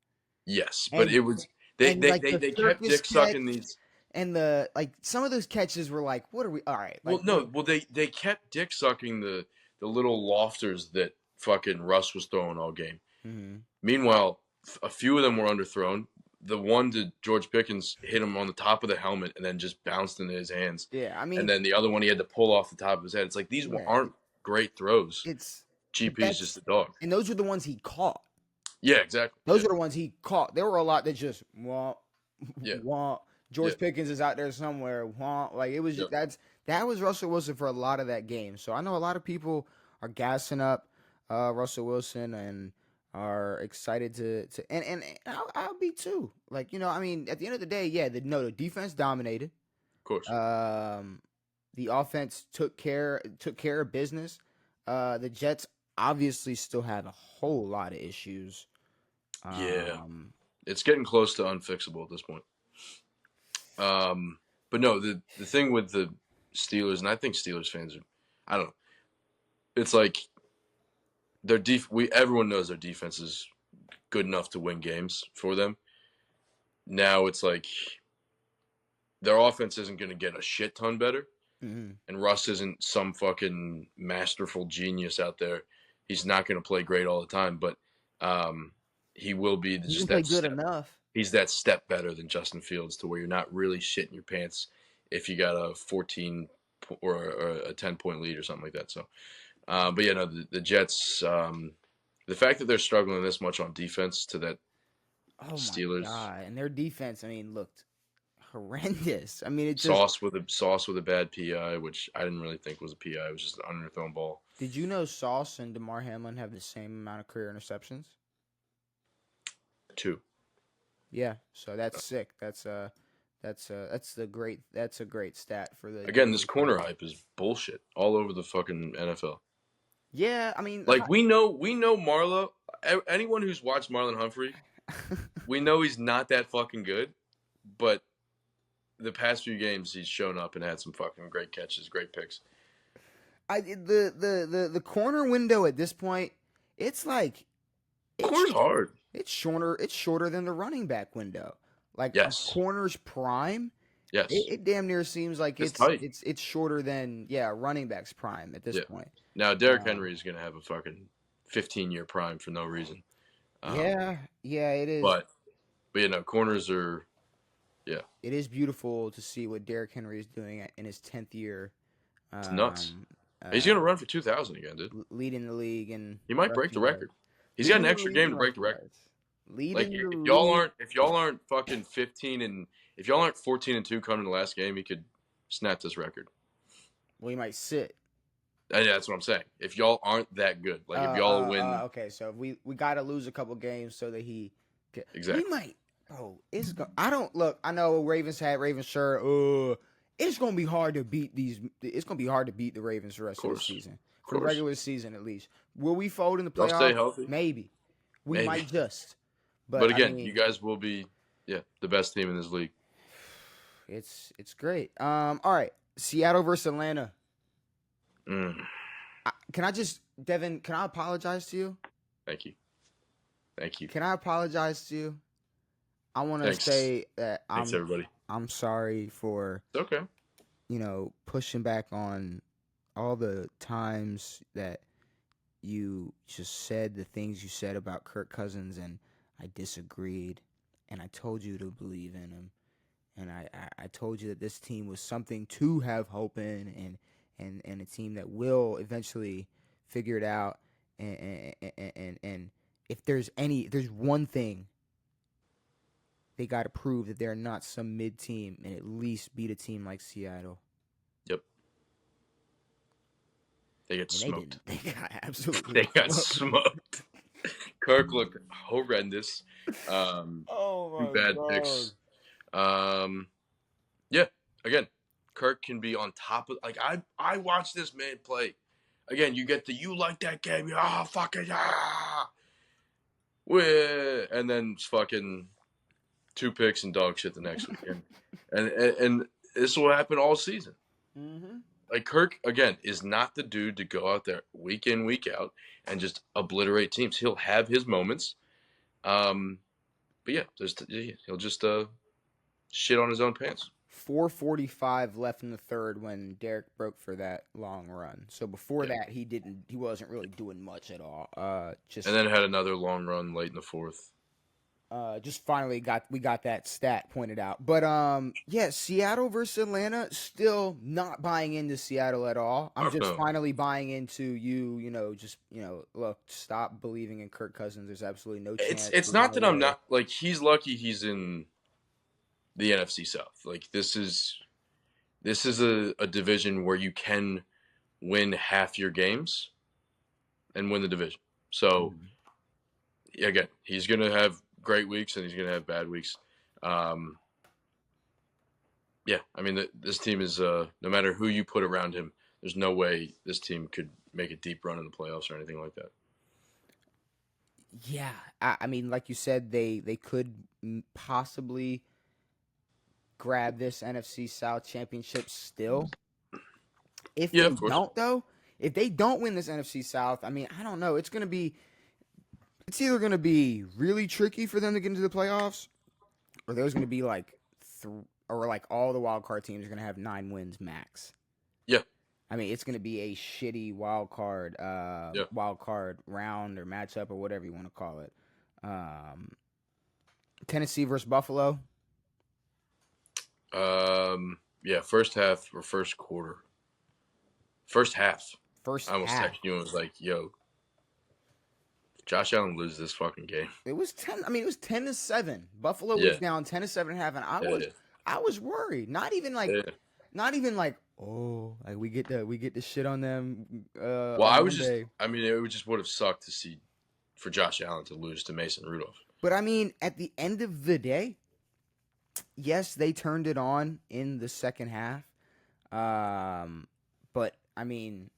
Yes. But And it was they and they like they, the they kept circus dick catch sucking these. and the like some of those catches were like, what are we all right, Well, like no, well they kept dick sucking the little lofters that fucking Russ was throwing all game. mm-hmm. Meanwhile, a few of them were underthrown. The one to George Pickens hit him on the top of the helmet and then just bounced into his hands. Yeah, I And mean, then the other one he had to pull off the top of his head. It's like these yeah, aren't great throws. it's but GP's just that's a dog. and those are the ones he caught. Yeah, exactly. Those Yeah. are the ones he caught. There were a lot that just Yeah. George Yeah. Pickens is out there somewhere. Like it was Yep. that was Russell Wilson for a lot of that game. So I know a lot of people are gassing up Russell Wilson and are excited to and I'll be too. Like I mean, at the end of the day, yeah, the defense dominated. Of course. The offense took care of business. The Jets obviously still have a whole lot of issues. Yeah. It's getting close to unfixable at this point. But no, the thing with the Steelers, and I think Steelers fans are, I don't know. It's like their everyone knows their defense is good enough to win games for them. Now it's like their offense isn't going to get a shit ton better, Mm-hmm. and Russ isn't some fucking masterful genius out there. He's not going to play great all the time, but he will be He can just play that good step. enough. He's that step better than Justin Fields to where you're not really shitting your pants if you got a 14 or a 10-point lead or something like that. So, but yeah, no, the Jets, the fact that they're struggling this much on defense to that Oh Steelers my god! And their defense, I mean, looked horrendous. I mean, it just. sauce with a bad PI, which I didn't really think was a PI. It was just an underthrown ball. Did you know Sauce and DeMar Hamlin have the same amount of career interceptions? 2. Yeah, so that's sick. That's a great stat for the. Again, this corner hype is bullshit all over the fucking NFL. Yeah, I mean, Like we know Marlo. Anyone who's watched Marlon Humphrey, we know he's not that fucking good, but the past few games he's shown up and had some fucking great catches, great picks. The corner window at this point, it's like Corner's hard. It's shorter than the running back window. Like Yes. a corner's prime. Yes. It damn near seems like it's shorter than running back's prime at this point. Now Derrick Henry is gonna have a fucking 15-year prime for no reason. Yeah, it is. But corners are. Yeah. It is beautiful to see what Derrick Henry is doing in his 10th year. It's nuts. He's gonna run for 2,000 again, dude. Leading the league and he might break the record. He's got an extra game to break the record. Like if y'all aren't fucking 15 and if y'all aren't 14-2 coming to the last game, he could snap this record. Well, he might sit. Yeah, that's what I'm saying. If y'all aren't that good, like if y'all win, okay, so we got to lose a couple games so that he. Exactly. We might. Oh, I don't look. I know Ravens had Ravens shirt. It's gonna be hard to beat these. It's gonna be hard to beat the Ravens the rest of the season. For the regular season, at least. Will we fold in the playoffs? They'll stay healthy. Maybe. We might just. But again, you guys will be, the best team in this league. It's great. All right, Seattle versus Atlanta. Can I just, Devin? Can I apologize to you? Thank you. Can I apologize to you? I want to say that Thanks, everybody. I'm sorry for. It's okay. Pushing back on all the times that you just said the things you said about Kirk Cousins, and I disagreed, and I told you to believe in him, and I told you that this team was something to have hope in, and a team that will eventually figure it out, and if there's one thing they got to prove, that they're not some mid team and at least beat a team like Seattle. Yep. They get smoked. They got absolutely. They got smoked. Kirk looked horrendous. Oh my bad God. picks. Yeah. Again, Kirk can be on top of. Like I watched this man play. Again, you get you like that game. Fucking and then fucking 2 picks and dog shit the next week. And this will happen all season. Mm-hmm. like Kirk again is not the dude to go out there week in, week out and just obliterate teams. He'll have his moments, but yeah, he'll just shit on his own pants. 4:45 left in the third when Derek broke for that long run. So before that, he wasn't really doing much at all. And then had another long run late in the fourth. Just finally we got that stat pointed out. But yeah, Seattle versus Atlanta, still not buying into Seattle at all. I'm just finally buying into look, stop believing in Kirk Cousins. There's absolutely no chance. It's not that I'm not like he's lucky he's in the NFC South. Like this is a division where you can win half your games and win the division. So again, he's gonna have great weeks and he's gonna have bad weeks. Yeah, I mean this team is no matter who you put around him, there's no way this team could make a deep run in the playoffs or anything like that. Yeah, I mean, like you said, they could possibly grab this NFC South championship still. If they don't, though, if they don't win this NFC South, I mean, I don't know. It's either going to be really tricky for them to get into the playoffs, or there's going to be like all the wild card teams are going to have 9 wins max. Yeah. I mean, it's going to be a shitty wild card round or matchup or whatever you want to call it. Tennessee versus Buffalo. Yeah, first half or first quarter. First half. I almost texted you and was like, yo, Josh Allen loses this fucking game. It was 10-7. Buffalo was down 10-7 and a half, and I was worried. Not even like we get the shit on them. It just would have sucked to see for Josh Allen to lose to Mason Rudolph. But I mean, at the end of the day, yes, they turned it on in the second half. But I mean,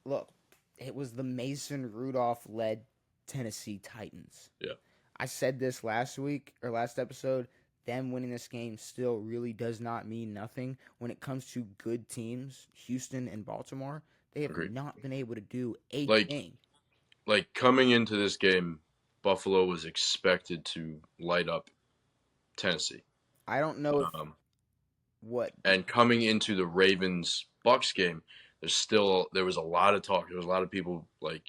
look, it was the Mason Rudolph-led Tennessee Titans. Yeah. I said this last episode. Them winning this game still really does not mean nothing. When it comes to good teams, Houston and Baltimore, they have not been able to do a thing. Like, coming into this game, Buffalo was expected to light up Tennessee. I don't know what. And coming into the Ravens-Bucks game, there was a lot of talk. There was a lot of people like,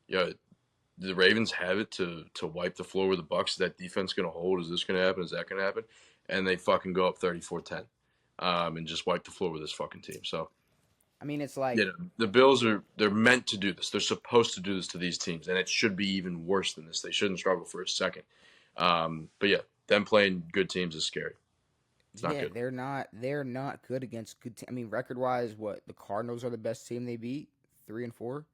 yeah, the Ravens have it to wipe the floor with the Bucks. Is that defense going to hold? Is this going to happen? Is that going to happen? And they fucking go up 34-10 and just wipe the floor with this fucking team. So, I mean, it's like the Bills they're meant to do this. They're supposed to do this to these teams, and it should be even worse than this. They shouldn't struggle for a second. But yeah, them playing good teams is scary. It's not good. They're not good against good teams. I mean, record-wise, the Cardinals are the best team they beat, 3-4.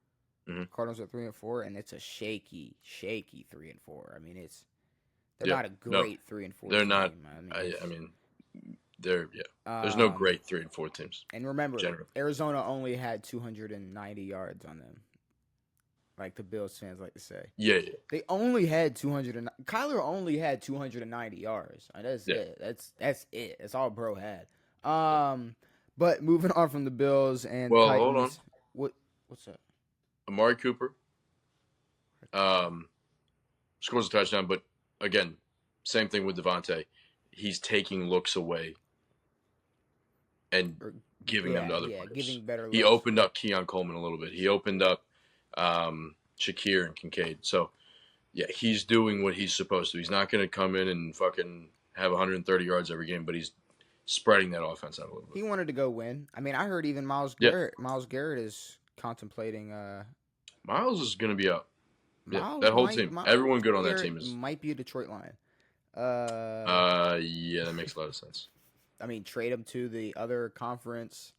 Mm-hmm. Cardinals are 3-4, and it's a shaky 3-4. I mean, they're not a great 3-4. They're team. not. There's no great 3-4 teams. And remember, Arizona only had 290 yards on them, like the Bills fans like to say. Yeah. They only had 200. Kyler only had 290 yards. That's it. That's it. That's all bro had. But moving on from the Bills and Titans, hold on. What's up? Amari Cooper scores a touchdown, but again, same thing with Devontae. He's taking looks away and giving them to other players. Giving better looks. He opened up Keon Coleman a little bit. He opened up Shakir and Kincaid. So, yeah, he's doing what he's supposed to. He's not going to come in and fucking have 130 yards every game, but he's spreading that offense out a little bit. He wanted to go win. I mean, I heard even Myles Garrett. Myles Garrett is contemplating. Myles is going to be out. Yeah, that whole team. Everyone good on that team might be a Detroit Lion. Yeah, that makes a lot of sense. I mean, trade him to the other conference.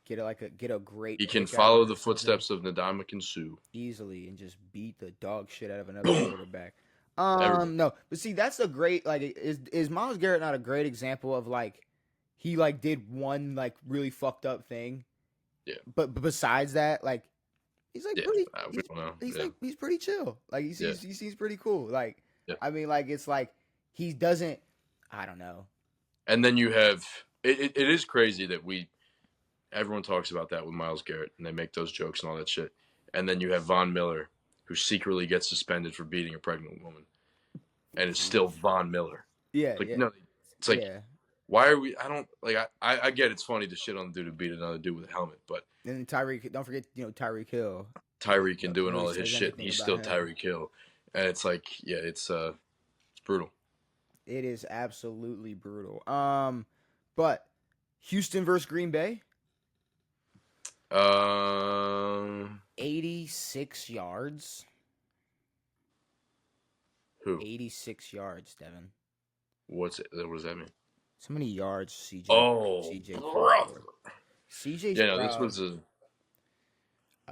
Get a great. He can follow the footsteps of Ndamukong Suh easily and just beat the dog shit out of another quarterback. No, but see, that's a great is Myles Garrett not a great example of he did one really fucked up thing. Yeah. But besides that, he's pretty. We don't know. He's pretty chill. He seems pretty cool. I mean, it's he doesn't. I don't know. And then you have it is crazy that we everyone talks about that with Myles Garrett, and they make those jokes and all that shit. And then you have Von Miller, who secretly gets suspended for beating a pregnant woman, and it's still Von Miller. Yeah, Like yeah, no, it's like yeah. why are we? I don't like. I get it's funny to shit on the dude who beat another dude with a helmet, but And then Tyreek, don't forget, Tyreek Hill. Tyreek and doing Nobody all of his says shit, and anything he's about still him. Tyreek Hill, and it's like, yeah, it's brutal. It is absolutely brutal. But Houston versus Green Bay, Um, 86 yards. who? 86 yards, Devin. What's it? What does that mean? So many yards, CJ. Oh, CJ brother. CJ Yeah, no, Stroud. this was a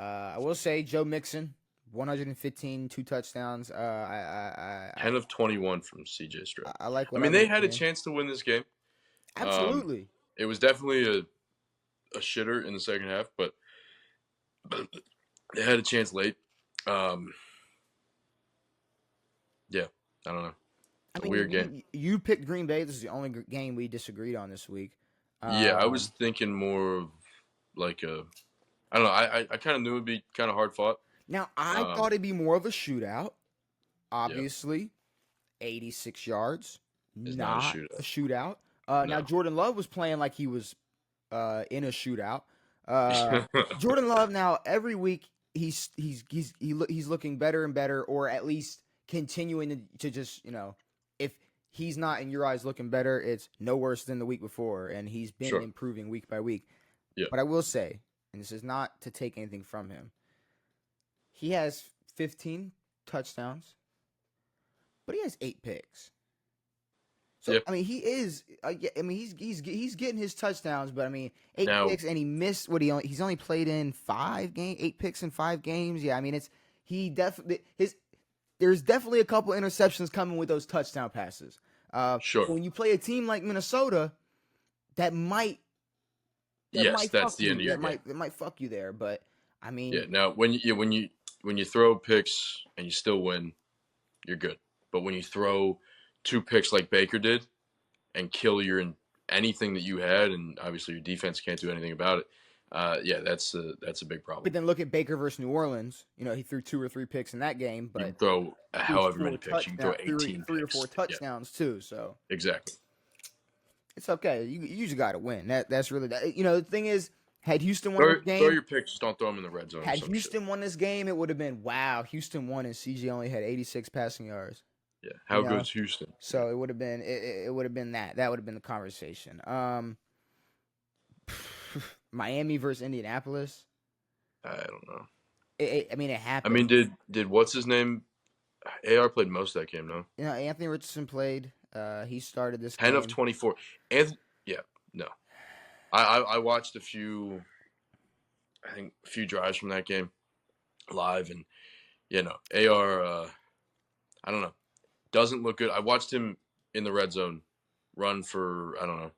I will say Joe Mixon, 115, 2 touchdowns. I 10 of 21 from CJ Stroud. I like I what mean, I've they been had a seeing. chance to win this game. Absolutely. It was definitely a shitter in the second half, but they had a chance late. Yeah, I don't know. I It's a mean, weird game. you picked Green Bay. This is the only game we disagreed on this week. Yeah, I was thinking more of like I don't know. I kind of knew it'd be kind of hard fought. Now, I thought it'd be more of a shootout. Yeah, Obviously, 86 yards, it's not a not a shootout. shootout. Now, No. Jordan Love was playing like he was in a shootout. Jordan Love now every week he's looking better and better, or at least continuing to just if he's not in your eyes looking better, it's no worse than the week before, and he's been Sure. improving week by week. Yeah. But I will say, and this is not to take anything from him, he has 15 touchdowns, but he has 8 picks. So Yeah. I mean, he is. I mean, he's getting his touchdowns, but I mean, 8 Now- picks, and he missed what he's only played in 8 picks in 5 games. Yeah, I mean, there's definitely a couple interceptions coming with those touchdown passes. Sure. When you play a team like Minnesota, that might Yes, that's fuck the you. end of your game. It might fuck you there, but I mean, Yeah. Now, when you throw picks and you still win, you're good. But when you throw 2 picks like Baker did and kill anything that you had, and obviously your defense can't do anything about it. Yeah, that's a big problem. but then look at Baker versus New Orleans. He threw 2 or 3 picks in that game, You but can throw however many picks. You can throw touchdowns, 18 3 or picks. 4 touchdowns too. So Yeah, exactly. it's okay. You just got to win. That's really that. The thing is, had Houston won Throw this game, your picks. Just don't throw them in the red zone. had Houston won this game, it would have been wow. Houston won, and CJ only had 86 passing yards. Yeah. How good's Houston? So it would have been it would have been that would have been the conversation. Miami versus Indianapolis. I don't know. I mean, it happened. I mean, did what's his name? AR played most of that game, no? Anthony Richardson played. He started this 10 game. of 24. And yeah, no. I watched a few drives from that game live, and AR I don't know, doesn't look good. I watched him in the red zone run for, I don't know,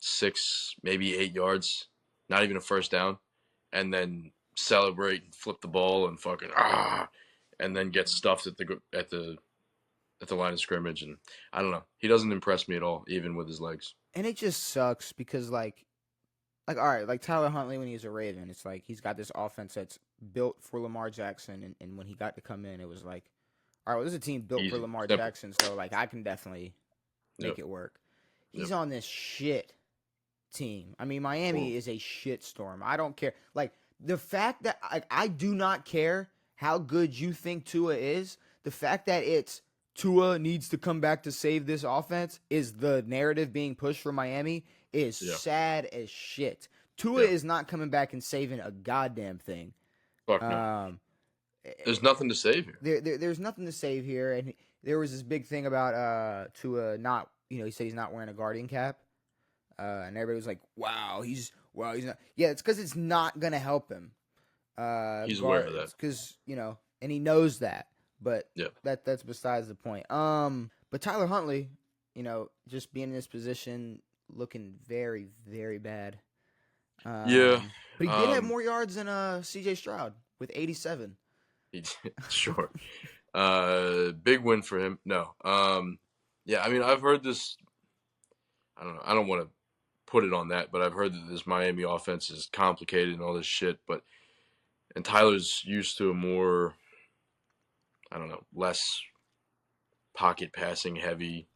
6, maybe 8 yards, not even a first down, and then celebrate and flip the ball and fucking and then get stuffed at the line of scrimmage. And I don't know, he doesn't impress me at all, even with his legs. And it just sucks because like all right, like Tyler Huntley when he was a Raven, it's like he's got this offense that's built for Lamar Jackson, and when he got to come in, it was like, all right, well, this is a team built for Easy. Lamar Simple. Jackson, so like I can definitely make it work. He's on this shit team. I mean, Miami is a shit storm. I don't care. Like the fact that I do not care how good you think Tua is. The fact that it's Tua needs to come back to save this offense is the narrative being pushed for Miami is sad as shit. Tua is not coming back and saving a goddamn thing. Fuck no. There's nothing to save here. There's nothing to save here, and there was this big thing about Tua not. He said he's not wearing a Guardian cap, and everybody was like, "Wow, he's not." Yeah, it's because it's not gonna help him. He's aware of that, because and he knows that. But yeah, that's besides the point. But Tyler Huntley, just being in this position, looking very, very bad. Yeah, but he did have more yards than C.J. Stroud with 87. Sure. Big win for him. No. Yeah, I mean, I've heard this. I don't know. I don't want to put it on that, but I've heard that this Miami offense is complicated and all this shit. And Tyler's used to a more, I don't know, less pocket passing heavy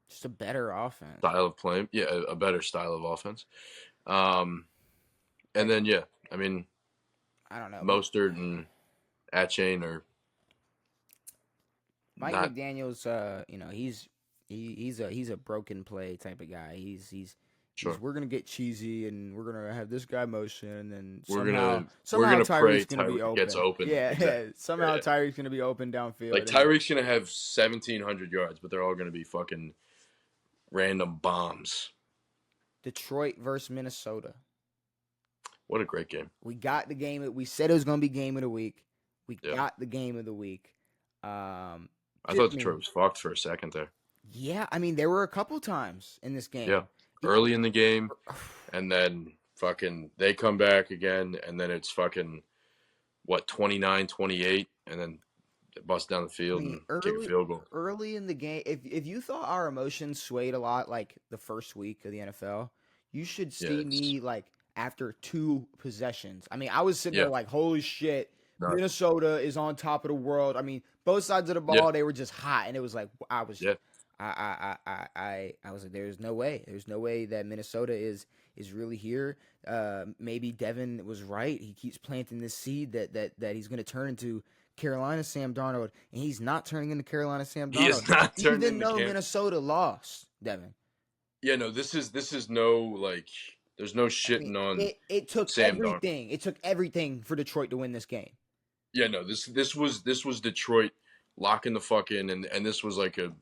Just a better offense. style of play. Yeah, a better style of offense. And then I mean, I don't know. Mostert and Achane are Mike not McDaniel's, he's a broken play type of guy. He's sure. we're gonna get cheesy and we're gonna have this guy motion and We're somehow gonna pray Tyreek's gonna be Tyreek open. gets open. Yeah, Exactly. somehow Yeah. Tyreek's gonna be open downfield. Like Tyreek's gonna have 1,700 yards, but they're all gonna be fucking random bombs. Detroit versus Minnesota. What a great game. We got the game. We said it was gonna be game of the week. We Yeah. got the game of the week. I thought Detroit was fucked for a second there. Yeah, I mean there were a couple times in this game. Yeah. Early in the game, and then fucking they come back again, and then it's fucking 29-28, and then they bust down the field and kick a field goal. Early in the game, if you thought our emotions swayed a lot like the first week of the NFL, you should see me like after 2 possessions. I mean, I was sitting there like, holy shit, Minnesota is on top of the world. I mean, both sides of the ball, they were just hot, and it was like I was like, there's no way that Minnesota is really here. Maybe Devan was right. He keeps planting this seed that he's going to turn into Carolina Sam Darnold, and he's not turning into Carolina Sam Darnold. He is not turning even though Minnesota lost, Devin. Yeah, no, this is no like. There's no shitting on. It took Sam everything. Darnold. It took everything for Detroit to win this game. Yeah, no, this was Detroit locking the fuck in, and this was like a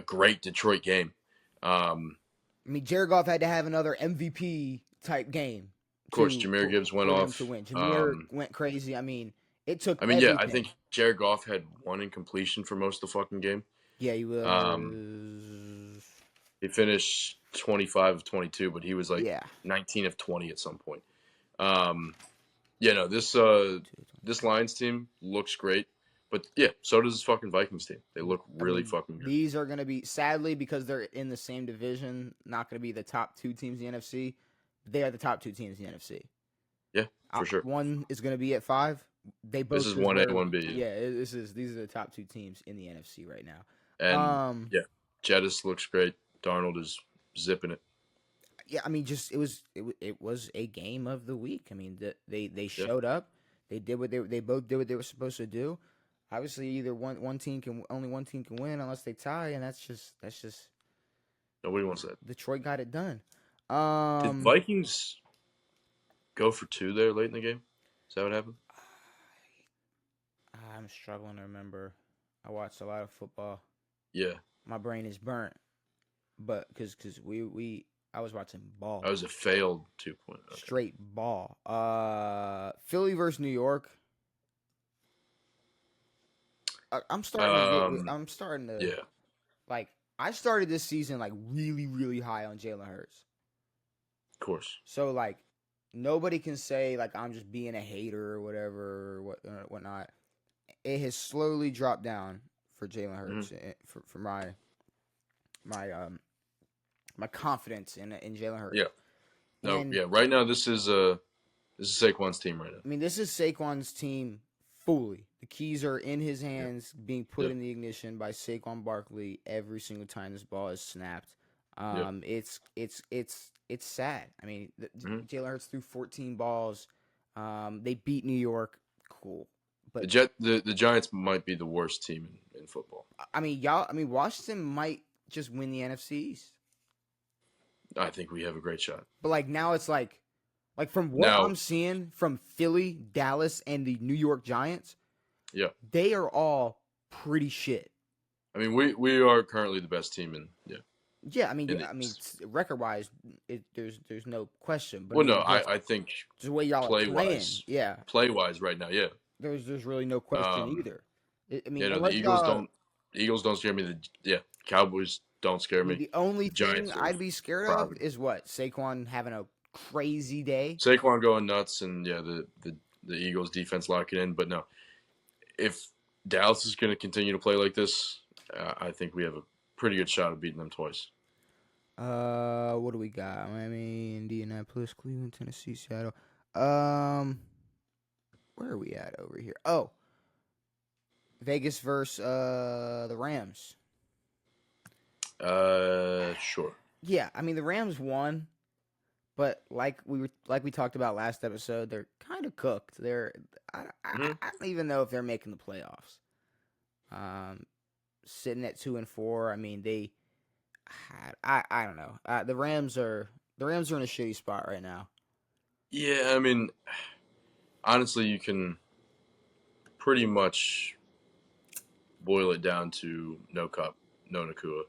great Detroit game. I mean, Jared Goff had to have another MVP type game. Of course, Jahmyr Gibbs went off. To win. Jahmyr went crazy. I mean, it took. I mean, everything. I think Jared Goff had 1 incompletion for most of the fucking game. Yeah, he was. He finished 25 of 22, but he was like 19 of 20 at some point. This Lions team looks great, but so does this fucking Vikings team. They look really fucking good. These are going to be, sadly, because they're in the same division, not going to be the top 2 teams in the NFC. They are the top 2 teams in the NFC. Yeah, for sure. One is going to be at 5. They both. This is 1A, 1B. Yeah, these are the top 2 teams in the NFC right now. And Jettis looks great. Darnold is zipping it. Yeah, I mean, it was a game of the week. I mean, they showed up, they did what they both did what they were supposed to do. Obviously, either only one team can win unless they tie, and that's just nobody wants that. Detroit got it done. Did Vikings go for 2 there late in the game? Is that what happened? I'm struggling to remember. I watched a lot of football. Yeah, my brain is burnt, but because I was watching ball. That was a failed 2-point. Okay. Straight ball. Philly versus New York. I'm starting to. Yeah. Like, I started this season like really, really high on Jalen Hurts. Of course. So like, nobody can say like I'm just being a hater or whatever or whatnot. It has slowly dropped down for Jalen Hurts for my confidence in Jalen Hurts. Yeah. No. Right now, this is Saquon's team right now. I mean, this is Saquon's team fully. The keys are in his hands, being put in the ignition by Saquon Barkley every single time this ball is snapped. It's sad. I mean, Jalen Hurts threw 14 balls. They beat New York. Cool. But the Giants might be the worst team in football. I mean, Washington might just win the NFC East. I think we have a great shot. But like now it's like from what I'm seeing from Philly, Dallas, and the New York Giants, they are all pretty shit. I mean, we are currently the best team in Yeah, I mean, record wise, there's no question. But I think just the way y'all are playing, play wise right now, there's really no question either. The Eagles don't scare me. Cowboys don't scare me. The only Giants thing I'd be scared of is what? Saquon having a crazy day. Saquon going nuts, and the Eagles defense locking in. But no, if Dallas is going to continue to play like this, I think we have a pretty good shot of beating them twice. What do we got? Miami, Indianapolis, Cleveland, Tennessee, Seattle. Um, where are we at over here? Oh, Vegas versus the Rams. Sure. Yeah, I mean the Rams won, but like we talked about last episode, they're kind of cooked. Hmm. I don't even know if they're making the playoffs. Um, Sitting at 2-4. I mean I don't know. The Rams are in a shitty spot right now. Yeah, I mean, honestly, you can pretty much boil it down to no Cup, no Nakua.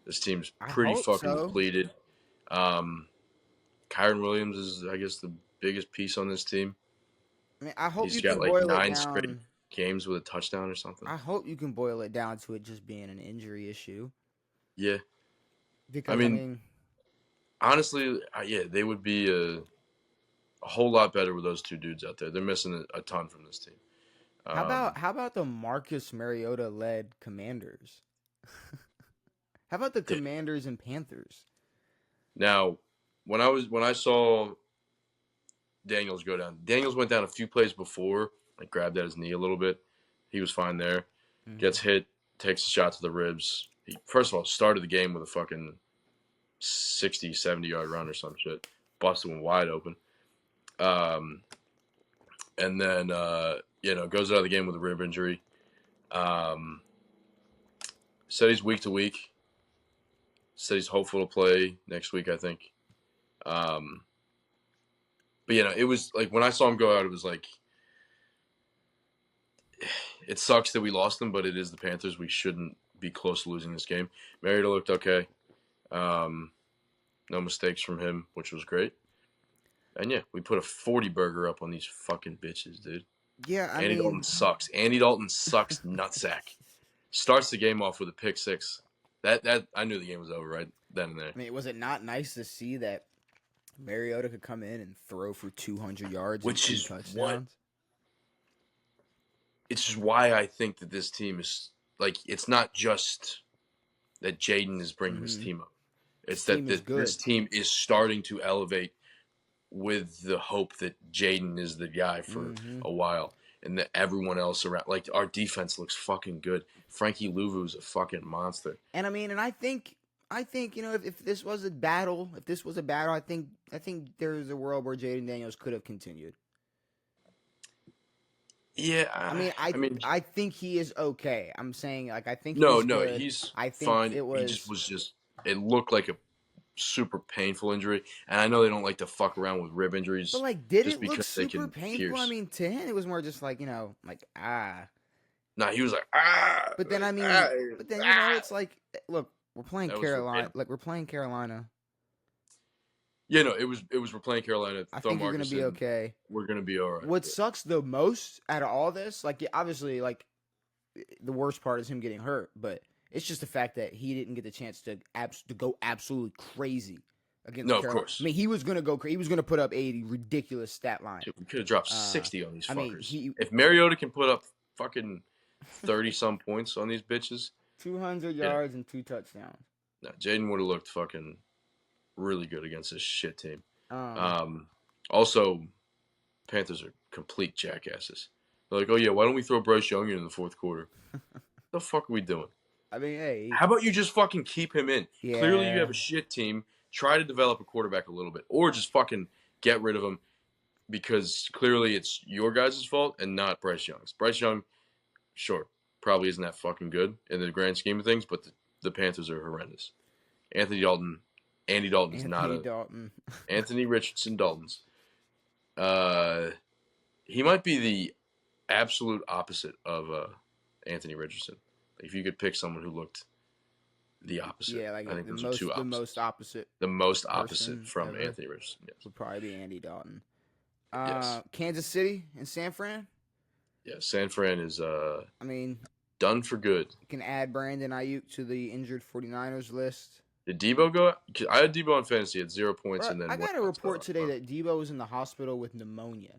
This team's I pretty hope fucking so. depleted. Um, Kyron Williams is, I guess, the biggest piece on this team. I mean, I hope He's you got can like boil it 9 straight down. games with a touchdown or something. I hope you can boil it down to it just being an injury issue. Yeah, I Because I mean, mean, honestly, yeah, they would be a whole lot better with those two dudes out there. They're missing a ton from this team. how Um, about how about the Marcus Mariota led Commanders? How about the yeah. Commanders and Panthers? Now, when I saw Daniels go down, Daniels went down a few plays before, like grabbed at his knee a little bit. He was fine there. Mm-hmm. Gets hit, takes a shot to the ribs. He, first of all, started the game with a fucking 60, 70-yard run or some shit. Busted one wide open. Um, and then, goes out of the game with a rib injury. Um, said he's week to week. Said he's hopeful to play next week, I think. Um, but, it was like when I saw him go out, it was like, it sucks that we lost them, but it is the Panthers. We shouldn't be close to losing this game. Mariota looked okay. No mistakes from him, which was great. And yeah, we put a 40 burger up on these fucking bitches, dude. Yeah, I Andy Dalton mean, sucks. Andy Dalton sucks, nutsack. Starts the game off with a pick six. That I knew the game was over right then and there. was it not nice to see that Mariota could come in and throw for 200 yards and Which two is what touchdowns? it's just why I think that this team is like it's not just that Jaden is bringing this Mm-hmm. team up. This It's that team is this good. team is starting to elevate with the hope that Jaden is the guy for Mm-hmm. a while, and that everyone else around, like our defense looks fucking good. Frankie Louvu's a fucking monster. And I mean, and I think if this was a battle, I think there's a world where Jaden Daniels could have continued. Yeah, I mean, I mean, I think he is okay. I'm saying like I think no, he's no, good. he's I think fine. it He just was, was just. It looked like a super painful injury, and I know they don't like to fuck around with rib but injuries like, did just it look because they super can painful? I pierce. mean, to him, it was more just like like Nah, he was like ah, But then I like, mean, ah, but then ah. it's like, look, we're playing That was Carolina. verbatim. Like we're playing Carolina. Yeah, no, it was. We're playing Carolina. I Throw think you're gonna Marcus be in. okay. We're gonna be all right. What sucks the most out of all this, like obviously, like the worst part is him getting hurt, but it's just the fact that he didn't get the chance to go absolutely crazy against No, of Carolina. I course. mean, he was gonna go. He was gonna put up a ridiculous stat line. Dude, we could have dropped Uh, 60 on these I mean, fuckers. he If Mariota can put up fucking 30 some points on these bitches, 200 you know, yards and 2 touchdowns. no, Jaden would have looked fucking really good against this shit team. Um, Also, Panthers are complete jackasses. They're like, oh yeah, why don't we throw Bryce Young in the fourth quarter? The fuck are we doing? I mean, hey, How about you just fucking keep him in? Clearly, you yeah, have a shit team. Try to develop a quarterback a little bit, or just fucking get rid of him because clearly it's your guys' fault and not Bryce Young's. Bryce Young, sure, probably isn't that fucking good in the grand scheme of things, but the Panthers are horrendous. Andy Dalton is not Anthony a Dalton. Anthony Richardson Dalton's. He might be the absolute opposite of Anthony Richardson. If you could pick someone who looked the opposite, Yeah, like I think the those are two the most opposites. opposite The most person opposite from ever Anthony Richardson. Yes. would probably be Andy Dalton. Yes. Kansas City and San Fran. Yeah. San Fran is I mean, done for good. you can add Brandon Ayuk to the injured 49ers list. Did Debo go? I had Debo on fantasy at 0 points, Bro, and then I got a went report today that Debo was in the hospital with pneumonia.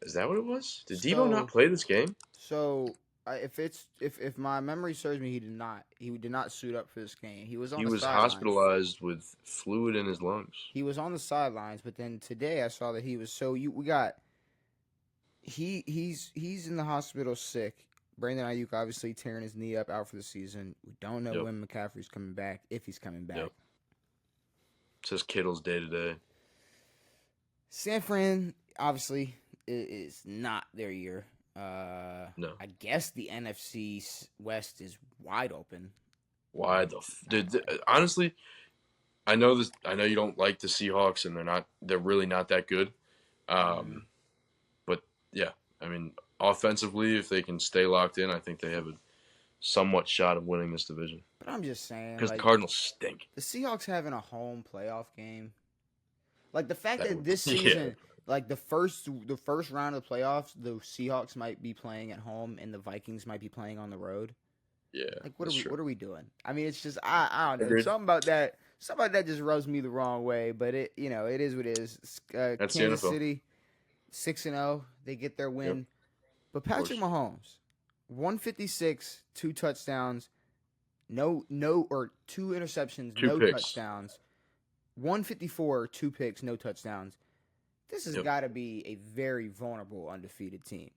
Is that what it was? Did Debo not So, play this game? so if my memory serves me, he did not. He did not suit up for this game. He was on He the was sidelines. hospitalized with fluid in his lungs. He was on the sidelines, but then today I saw that he was. So we got. He's in the hospital sick. Brandon Ayuk obviously tearing his knee up, out for the season. We don't know Yep. when McCaffrey's coming back, if he's coming back. Yep. It says Kittle's day to day. San Fran obviously is not their year. No. I guess the NFC West is wide open. Why honestly, I know this. I know you don't like the Seahawks, and they're really not that good. But yeah, I mean, offensively, if they can stay locked in, I think they have a somewhat shot of winning this division. But I'm just saying, Because like, the Cardinals stink. the Seahawks having a home playoff game, like the fact that this season, Yeah. like the first round of the playoffs, the Seahawks might be playing at home and the Vikings might be playing on the road. Yeah. Like, that's true. what are we doing? I mean, it's just I don't know. Agreed. Something about that just rubs me the wrong way. But it it is what it is. That's Kansas the NFL. City, 6-0, they get their win. Yep. But Patrick Mahomes, 156, 2 touchdowns, no or 2 interceptions, 2 no picks. touchdowns. 154, 2 picks, no touchdowns. This has got to be a very vulnerable undefeated team.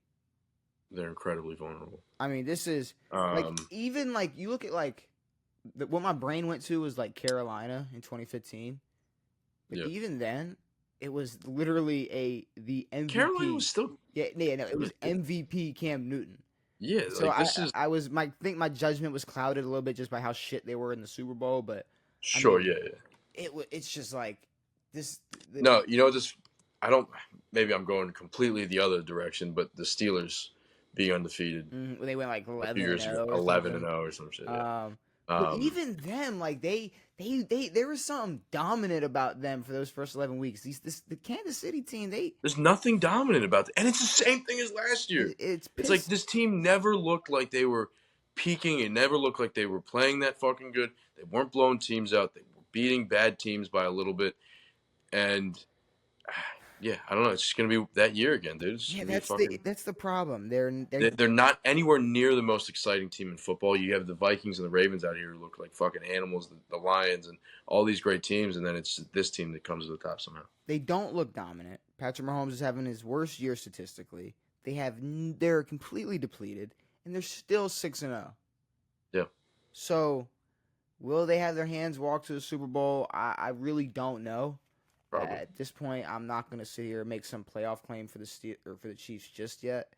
They're incredibly vulnerable. I mean, this is like even like you look at like what my brain went to was like Carolina in 2015, but even then it was literally the MVP. Carolina was still it was MVP Cam Newton. Yeah, So like this I think my judgment was clouded a little bit just by how shit they were in the Super Bowl, but sure, I mean, yeah. It's just like this. No, I don't. Maybe I'm going completely the other direction, but the Steelers being undefeated. They went like 11 years ago, 11-0 or some shit. Yeah. But even them, like they there was something dominant about them for those first 11 weeks. The Kansas City team, there's nothing dominant about them, and it's the same thing as last year. It's like this team never looked like they were peaking. It never looked like they were playing that fucking good. They weren't blowing teams out. They were beating bad teams by a little bit, and yeah, I don't know. It's just gonna be that year again, dude. That's the problem. They're not anywhere near the most exciting team in football. You have the Vikings and the Ravens out here who look like fucking animals, the Lions and all these great teams, and then it's this team that comes to the top somehow. They don't look dominant. Patrick Mahomes is having his worst year statistically. They're completely depleted, and they're still 6-0. Yeah. So, will they have their hands walk to the Super Bowl? I really don't know. Probably. At this point, I'm not going to sit here and make some playoff claim for the Chiefs just yet,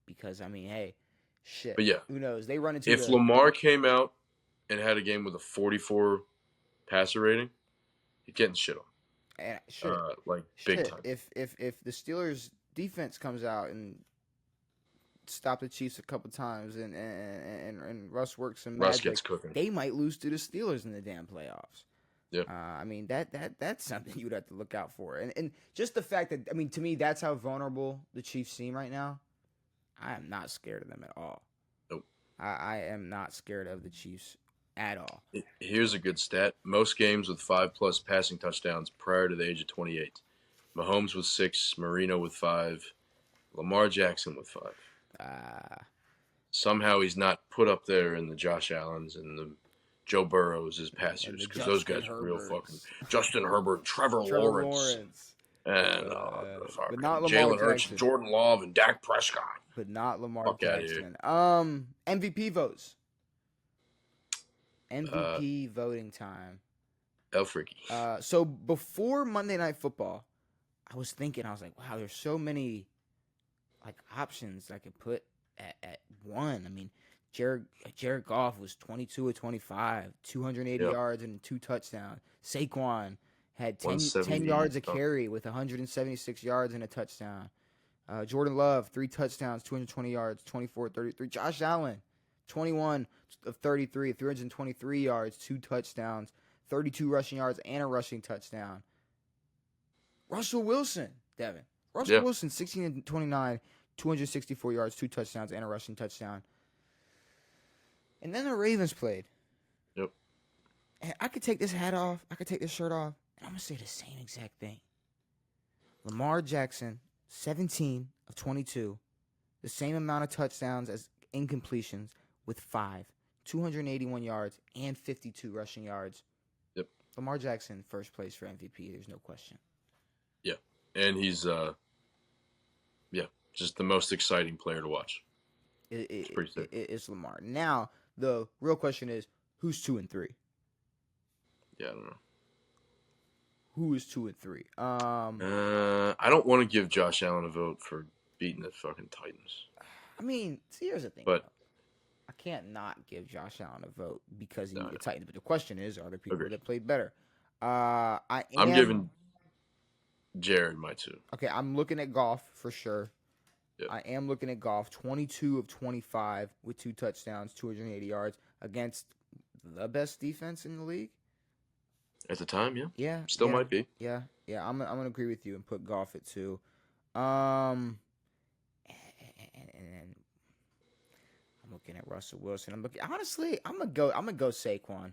because I mean, hey, shit. But yeah, who knows? They run into if Lamar came out and had a game with a 44 passer rating, he's getting shit on. Big time. If the Steelers defense comes out and stop the Chiefs a couple times and Russ works some magic, gets cooking. They might lose to the Steelers in the damn playoffs. Yeah. I mean that's something you would have to look out for, and just the fact that to me that's how vulnerable the Chiefs seem right now. I am not scared of them at all. Nope. I am not scared of the Chiefs at all. Here's a good stat: most games with 5+ passing touchdowns prior to the age of 28. Mahomes with 6, Marino with 5, Lamar Jackson with 5. Somehow he's not put up there in the Josh Allens and the Joe Burrows as passers, because those guys are real fucking Justin Herbert, Trevor Lawrence. And but not Lamar Jalen Hurts, Jackson. Jordan Love, and Dak Prescott. But not Lamar Fuck Jackson. MVP votes. MVP voting time. El Freaky. So before Monday Night Football, I was like, wow, there's so many like options I could put at one. I mean, Jared Goff was 22 of 25, 280 yards and 2 touchdowns. Saquon had 10 yards a carry with 176 yards and a touchdown. Jordan Love, 3 touchdowns, 220 yards, 24-33. Josh Allen, 21 of 33, 323 yards, 2 touchdowns, 32 rushing yards, and a rushing touchdown. Russell Wilson, Devin. Wilson, 16 and 29, 264 yards, 2 touchdowns, and a rushing touchdown. And then the Ravens played. Yep. And I could take this hat off. I could take this shirt off. And I'm going to say the same exact thing. Lamar Jackson, 17 of 22. the same amount of touchdowns as incompletions with 5, 281 yards, and 52 rushing yards. Yep. Lamar Jackson, first place for MVP. There's no question. Yeah. And he's, just the most exciting player to watch. It's pretty sick. It's Lamar. Now, the real question is, who's 2 and 3? Yeah, I don't know. Who is 2 and 3? I don't want to give Josh Allen a vote for beating the fucking Titans. I mean, see, here's the thing. But I can't not give Josh Allen a vote because he beat the Titans. But the question is, are there people that played better? I'm giving Jared my 2. Okay, I'm looking at Goff for sure. Yep. I am looking at Goff, 22 of 25 with 2 touchdowns, 280 yards against the best defense in the league. At the time, yeah. Yeah. Still might be. Yeah. I'm gonna agree with you and put Goff at 2. And I'm looking at Russell Wilson. I'm gonna go Saquon.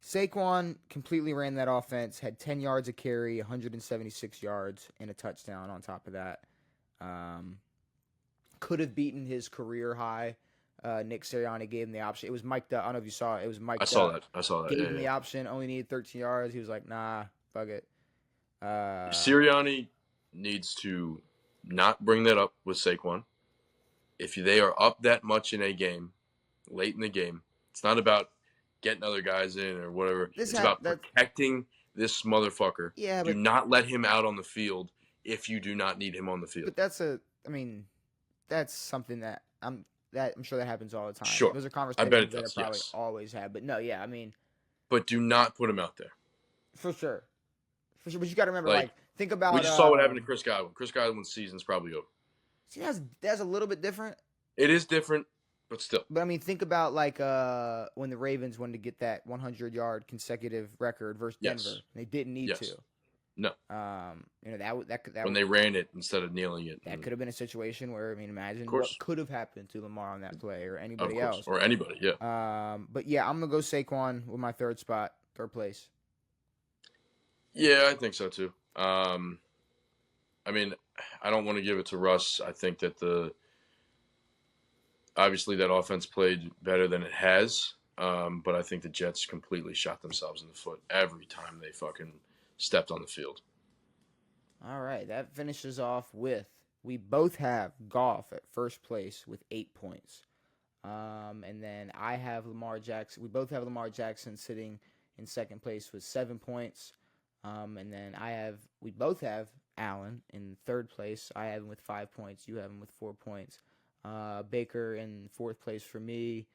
Saquon completely ran that offense, had 10 yards a carry, 176 yards, and a touchdown on top of that. Could have beaten his career high. Nick Sirianni gave him the option. It was mic'd up. I don't know if you saw it. It was mic'd up. I saw that. Gave him the option. Only needed 13 yards. He was like, nah, fuck it. Sirianni needs to not bring that up with Saquon. If they are up that much in a game, late in the game, it's not about getting other guys in or whatever. It's about protecting this motherfucker. Yeah, do not let him out on the field if you do not need him on the field. But that's something that I'm sure that happens all the time. Sure. Those are conversations that I probably always have. But no, yeah, I mean. But do not put him out there. For sure. But you got to remember, think about. We just saw what happened to Chris Godwin. Chris Godwin's season's probably over. See, that's a little bit different. It is different, but still. But I mean, think about when the Ravens wanted to get that 100-yard consecutive record versus Denver. They didn't need to. No. That when they ran it instead of kneeling it. That could have been a situation where, imagine what could have happened to Lamar on that play or anybody else. Or anybody, yeah. But yeah, I'm gonna go Saquon with my third place. Yeah, I think so too. I don't want to give it to Russ. I think that obviously that offense played better than it has. But I think the Jets completely shot themselves in the foot every time they fucking stepped on the field. All right, that finishes off with we both have Goff at first place with 8 points. And then I have Lamar Jackson. We both have Lamar Jackson sitting in second place with 7 points. And then we both have Allen in third place. I have him with 5 points. You have him with 4 points. Baker in fourth place for me.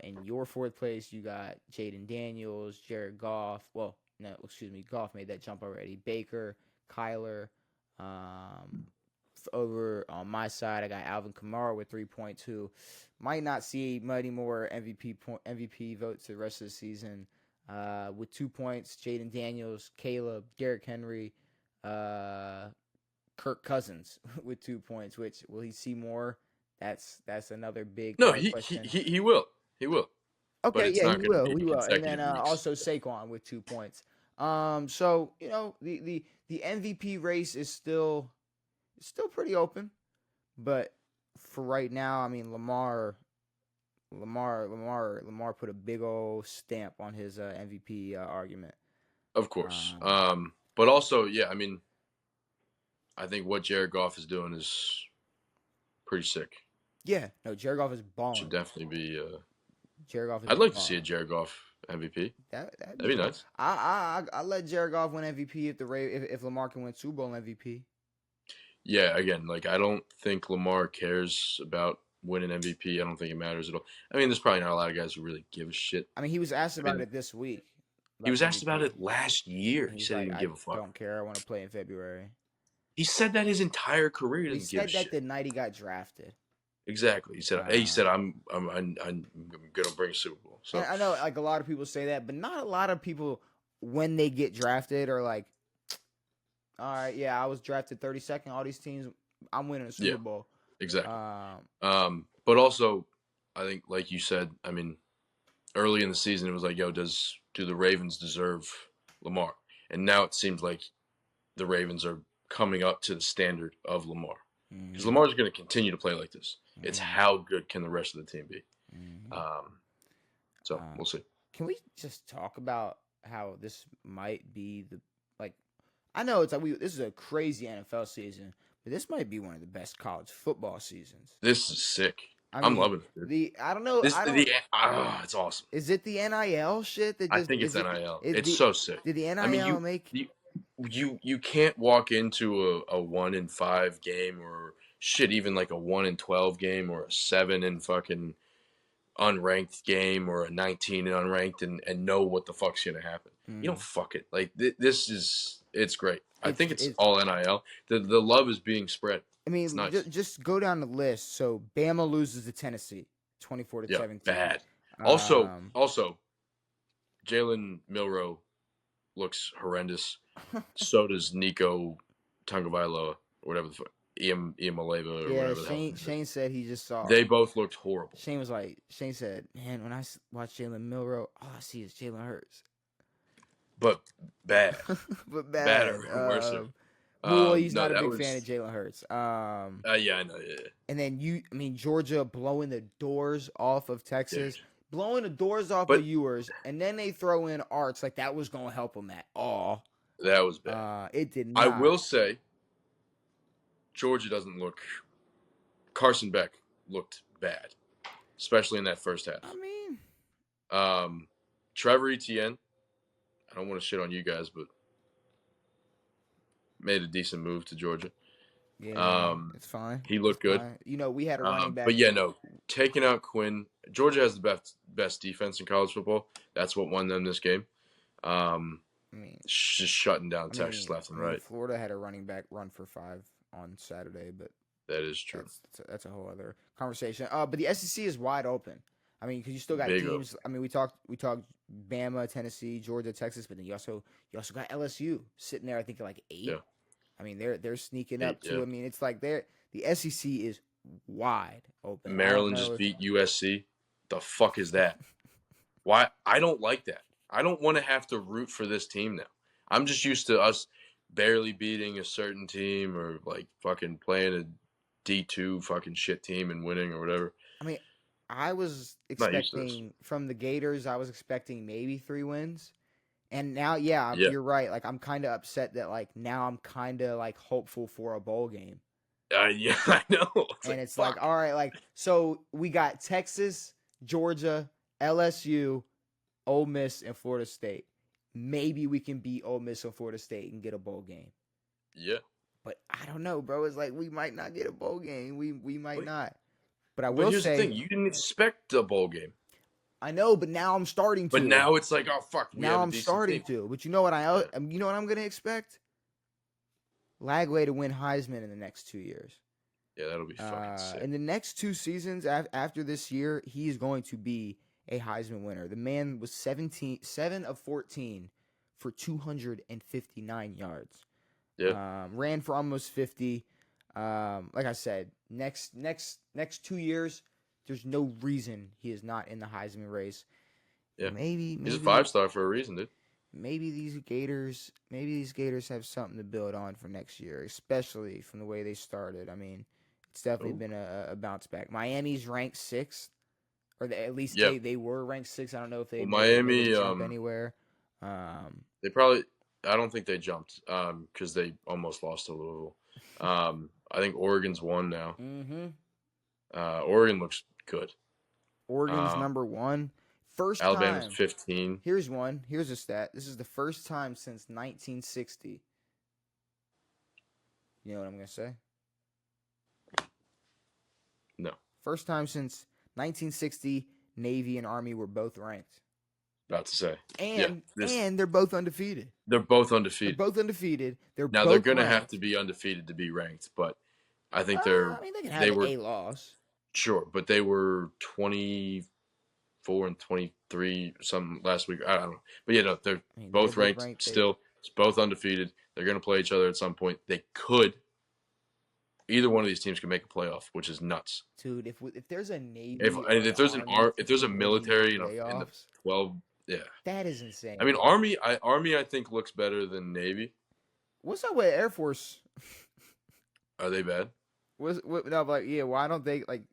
In your fourth place, you got Jaden Daniels, Jared Goff. Well, no, excuse me. Goff made that jump already. Baker, Kyler. Over on my side, I got Alvin Kamara with 3 points, who might not see many more MVP votes the rest of the season. With 2 points, Jaden Daniels, Caleb, Derrick Henry, Kirk Cousins with 2 points. Which will he see more? That's another big question. He will. He will. Okay, yeah, he will. And then also Saquon with 2 points. So the MVP race is still pretty open, but for right now, Lamar put a big old stamp on his MVP argument. Of course. But also, yeah, I think what Jared Goff is doing is pretty sick. Yeah, no, Jared Goff is balling. Should definitely be. Jared Goff. I'd like to see a Jared Goff MVP. That'd be nice. I let Jared Goff win MVP if Lamar can win Super Bowl MVP. Yeah, again, I don't think Lamar cares about winning MVP. I don't think it matters at all. There's probably not a lot of guys who really give a shit. He was asked about it this week. He was asked about it last year. He said he didn't give a fuck. I don't care. I want to play in February. He said that his entire career. He said that the night he got drafted. Exactly. He said, I'm gonna bring a Super Bowl. So and I know a lot of people say that, but not a lot of people when they get drafted are like, all right, yeah, I was drafted 32nd. All these teams, I'm winning a Super Bowl. Exactly. But also, I think, like you said, early in the season, it was like, do the Ravens deserve Lamar? And now it seems like the Ravens are coming up to the standard of Lamar. because Lamar's going to continue to play like this. It's Mm-hmm. how good can the rest of the team be. Mm-hmm. So we'll see. Can we just talk about how this might be like? I know it's like this is a crazy NFL season, but this might be one of the best college football seasons. This is sick. I I'm mean, loving it, dude. I don't know. It's awesome. Is it the NIL shit that I just think it's is it? NIL. Is It's the so sick. did the I mean, NIL make? you can't walk into a 1-5 game or shit, even like a 1-12 game or a 7 and fucking unranked game or a 19 and unranked and know what the fuck's gonna happen. You don't fuck it. Like it's great. I think it's all NIL. The love is being spread. I mean, it's nice. just go down the list. So Bama loses to Tennessee, 24-17. Bad. Also, Jalen Milroe looks horrendous. So does Nico Tagovailoa, or whatever the fuck, Iamaleva, or whatever the hell. Shane said he just saw. They both looked horrible. Shane said, man, when I watch Jalen Milroe, all I see is Jalen Hurts. But bad. But bad. Better, worse. Well, he's not a big fan of Jalen Hurts. Yeah, I know. Yeah. And then Georgia blowing the doors off of Texas. Dude. Blowing the doors off of Ewers, and then they throw in Arts like that was going to help him at all. That was bad. It did not. I will say, Georgia doesn't look. Carson Beck looked bad, especially in that first half. I mean, Trevor Etienne. I don't want to shit on you guys, but made a decent move to Georgia. Yeah, it's fine. He looked good. Fine. You know, we had a running back. But yeah, no, taking out Quinn. Georgia has the best defense in college football. That's what won them this game. Just shutting down Texas left and right. Florida had a running back run for 5 on Saturday, but that is true. That's a whole other conversation. But the SEC is wide open. I mean, because you still got teams. I mean, we talked Bama, Tennessee, Georgia, Texas, but then you also got LSU sitting there. I think like 8. Yeah. I mean, they're sneaking up too. Yeah. I mean, it's like the SEC is wide open. Maryland just beat USC. The fuck is that? Why? I don't like that. I don't want to have to root for this team now. I'm just used to us barely beating a certain team or like fucking playing a D2 fucking shit team and winning or whatever. I mean, I was expecting from the Gators, I was expecting maybe 3 wins. And now, you're right. Like, I'm kind of upset that, like, now I'm kind of, like, hopeful for a bowl game. Yeah, I know. It's like, all right, like, so we got Texas, Georgia, LSU, Ole Miss, and Florida State. Maybe we can beat Ole Miss and Florida State and get a bowl game. Yeah. But I don't know, bro. It's like we might not get a bowl game. We might not. But I will say. Here's the thing. You didn't expect a bowl game. I know, but now I'm starting to. But now it's like, oh fuck. Now I'm starting to. But you know what I'm gonna expect? Lagway to win Heisman in the next 2 years. Yeah, that'll be fucking sick. In the next 2 seasons after this year, he is going to be a Heisman winner. The man was 7 of 14 for 259 yards. Yeah. Ran for almost 50. Like I said, next 2 years, there's no reason he is not in the Heisman race. Yeah. Maybe he's a 5-star for a reason, dude. Maybe these Gators have something to build on for next year, especially from the way they started. I mean, it's definitely been a bounce back. Miami's ranked 6th, or at least they were ranked 6th. I don't know if they Miami jump anywhere. They probably. I don't think they jumped because they almost lost to Louisville. I think Oregon's 1 now. Mm-hmm. Oregon looks good. Oregon's number 1. First Alabama's time. 15. Here's one. Here's a stat. This is the first time since 1960. You know what I'm going to say? No. First time since 1960, Navy and Army were both ranked. About to say. And they're both undefeated. They're both undefeated. They're going to have to be undefeated to be ranked, but I think they can have a loss. Sure, but they were 24 and 23 something last week. I don't know. But they're both ranked still. It's both undefeated. They're going to play each other at some point. They could. Either one of these teams can make a playoff, which is nuts. If there's a Navy, if there's a military in the 12, that is insane. I mean, Army I think looks better than Navy. What's up with Air Force? Are they bad? No, but yeah. Why don't they like?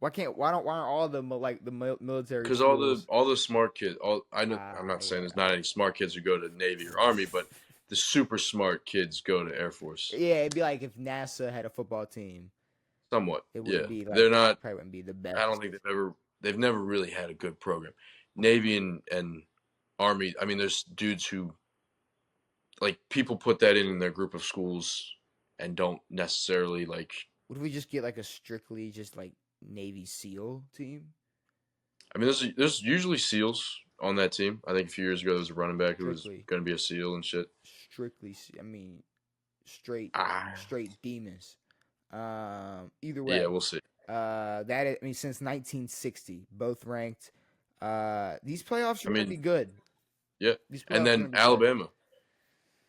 Why aren't all the military Because schools? all the smart kids, I know, I'm not saying Yeah. there's not any smart kids who go to Navy or Army, but the super smart kids go to Air Force. Yeah, it'd be like if NASA had a football team. Somewhat, It yeah. wouldn't be They're like not. probably wouldn't be the I don't best. think they've never really had a good program. Navy and Army. I mean, there's dudes who like people put that in their group of schools and don't necessarily like. Would we just get like a strictly just like Navy SEAL team? I mean, there's usually SEALs on that team. I think a few years ago there was a running back who was Strictly, going to be a SEAL and shit. I mean, straight Ah, straight demons. Either yeah, way, we'll see. I mean, since 1960, both ranked. These playoffs are I gonna mean, be good. yeah. These And playoffs are then gonna be good. Alabama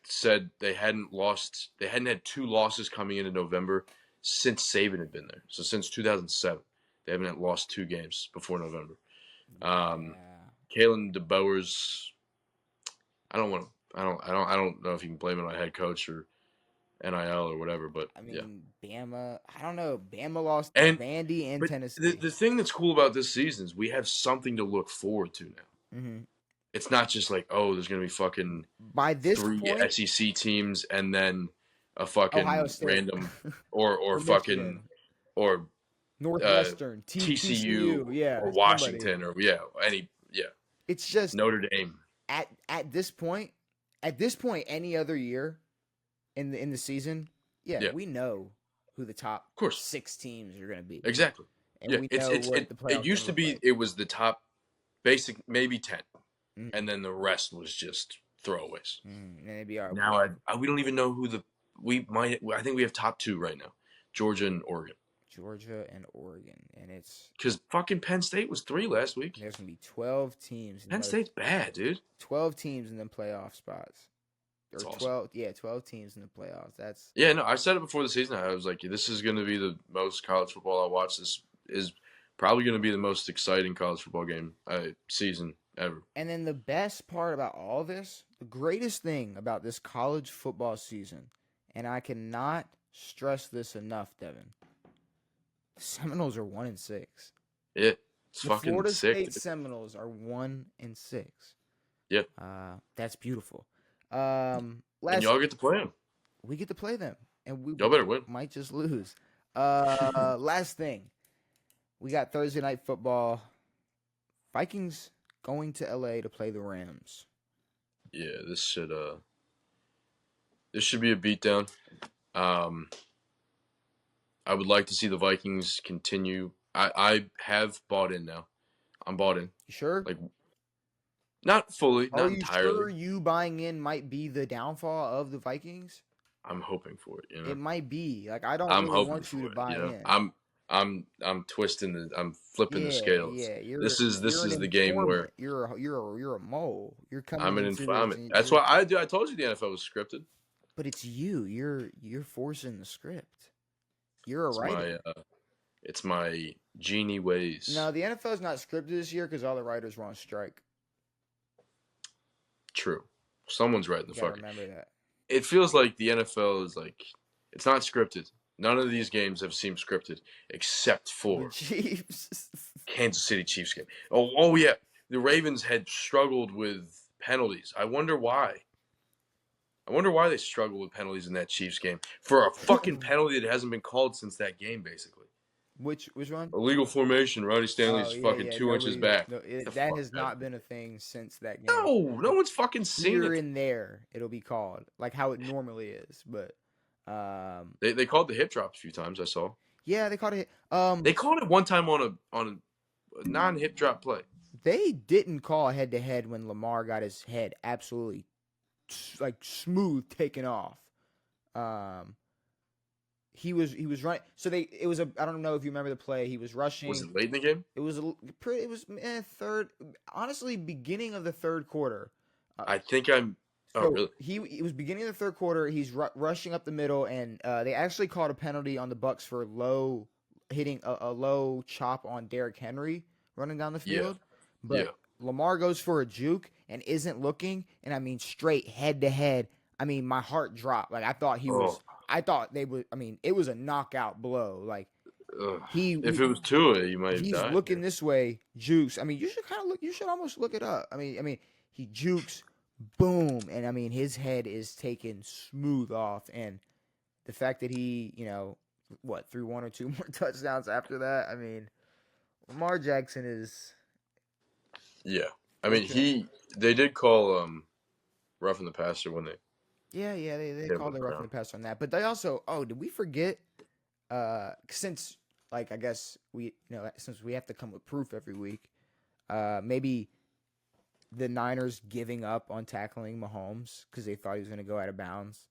said they hadn't lost. They hadn't had 2 losses coming into November since Saban had been there. So since 2007, they haven't lost 2 games before November. Yeah. Kalen DeBoer's. I don't want to. I don't know if you can blame it on head coach or NIL or whatever, but I yeah. mean, Bama. I don't know. Bama lost to And Vandy and but Tennessee. the thing that's cool about this season is we have something to look forward to now. Hmm. It's not just like, oh, there's gonna be fucking By this 3 point, SEC teams and then a Ohio fucking State random or or fucking Michigan, or uh, Northwestern, TCU TCU. Yeah, or somebody. Washington or It's just Notre Dame. at this point, any other year in the season, yeah, Yeah, we know who the top of course, 6 teams are going to be, exactly. and Yeah, we know what the it playoffs going used to to look be like. it was the top basic maybe 10, Mm-hmm. and then the rest was just throwaways. Mm-hmm. And it'd be our Now we don't even know who I think we have top 2 right now, Georgia and Oregon. Georgia and Oregon, and Because fucking Penn State was 3 last week. there's going to be 12 teams in Penn those State's bad, dude. 12 teams in the playoff spots. Or That's awesome. 12, yeah, 12 teams in the playoffs. That's Yeah, no, I said it before the season. I was like, this is going to be the most college football I watch. This is probably going to be the most exciting college football game season ever. And then the best part about all this, the greatest thing about this college football season, and I cannot stress this enough, Devin. The Seminoles are 1-6. Yeah, it's The fucking Florida sick. State Dude. Seminoles are 1-6. Yeah, That's beautiful. and Last y'all get to play them. we get to play them, and we Y'all better win. might just lose. Last thing, we got Thursday night football. Vikings going to LA to play the Rams. Yeah, this should be a beatdown. I would like to see the Vikings continue. I have bought in now. I'm bought in. You sure? Like not fully, Are not you entirely. sure you buying in might be the downfall of the Vikings? I'm hoping for it. You know, It might be. Like I don't I'm really hoping want you for to it. buy You know, in. I'm twisting I'm flipping the Yeah, scales. yeah. This You're is an the game where informant. You're a mole. You're coming I'm an into this, informant. and That's why I told you the NFL was scripted. but it's you. You're forcing the script. You're a It's writer. it's my genie ways. No, the NFL is not scripted this year because all the writers were on strike. True. Someone's writing You the gotta fucking. remember that. It feels like the NFL is like it's not scripted. None of these games have seemed scripted except The for Chiefs. Kansas City Chiefs game. Oh yeah, the Ravens had struggled with penalties. I wonder why. They struggle with penalties in that Chiefs game for a fucking penalty that hasn't been called since that game, basically. Which one? Illegal formation. Ronnie Stanley's Oh yeah, fucking yeah. 2 inches back. No, Get the that fuck has out of not here. been a thing since that game. No one's fucking seen Here it. and there, it'll be called like how it normally is. But They called the hip drop a few times. I saw. yeah, they called it. They called it one time on a non-hip drop play. They didn't call head to head when Lamar got his head absolutely like smooth taken off. He was running. So it was I don't know if you remember the play. He was rushing. Was it late in the game? It was third. Honestly, beginning of the third quarter. I think I'm. Oh, So really? it was beginning of the third quarter. He's rushing up the middle, and they actually called a penalty on the Bucks for hitting a low chop on Derrick Henry running down the Yeah. field. But Yeah. Lamar goes for a juke and isn't looking, and I mean straight head to head. I mean my heart dropped. Like I thought he was I thought they would. I mean, it was a knockout blow. Like if it was Tua, you might have he's died. looking this way, jukes. I mean, you should kind of look. You should almost look it up. I mean, he jukes, boom, and I mean his head is taken smooth off, and the fact that he, threw 1 or 2 more touchdowns after that. I mean, Lamar Jackson is. Yeah, I mean they did call roughing the passer when they. Yeah, they hit him called on the the roughing the ground. passer on that, but they also. Oh, did we forget? Since I guess since we have to come with proof every week, maybe the Niners giving up on tackling Mahomes because they thought he was going to go out of bounds,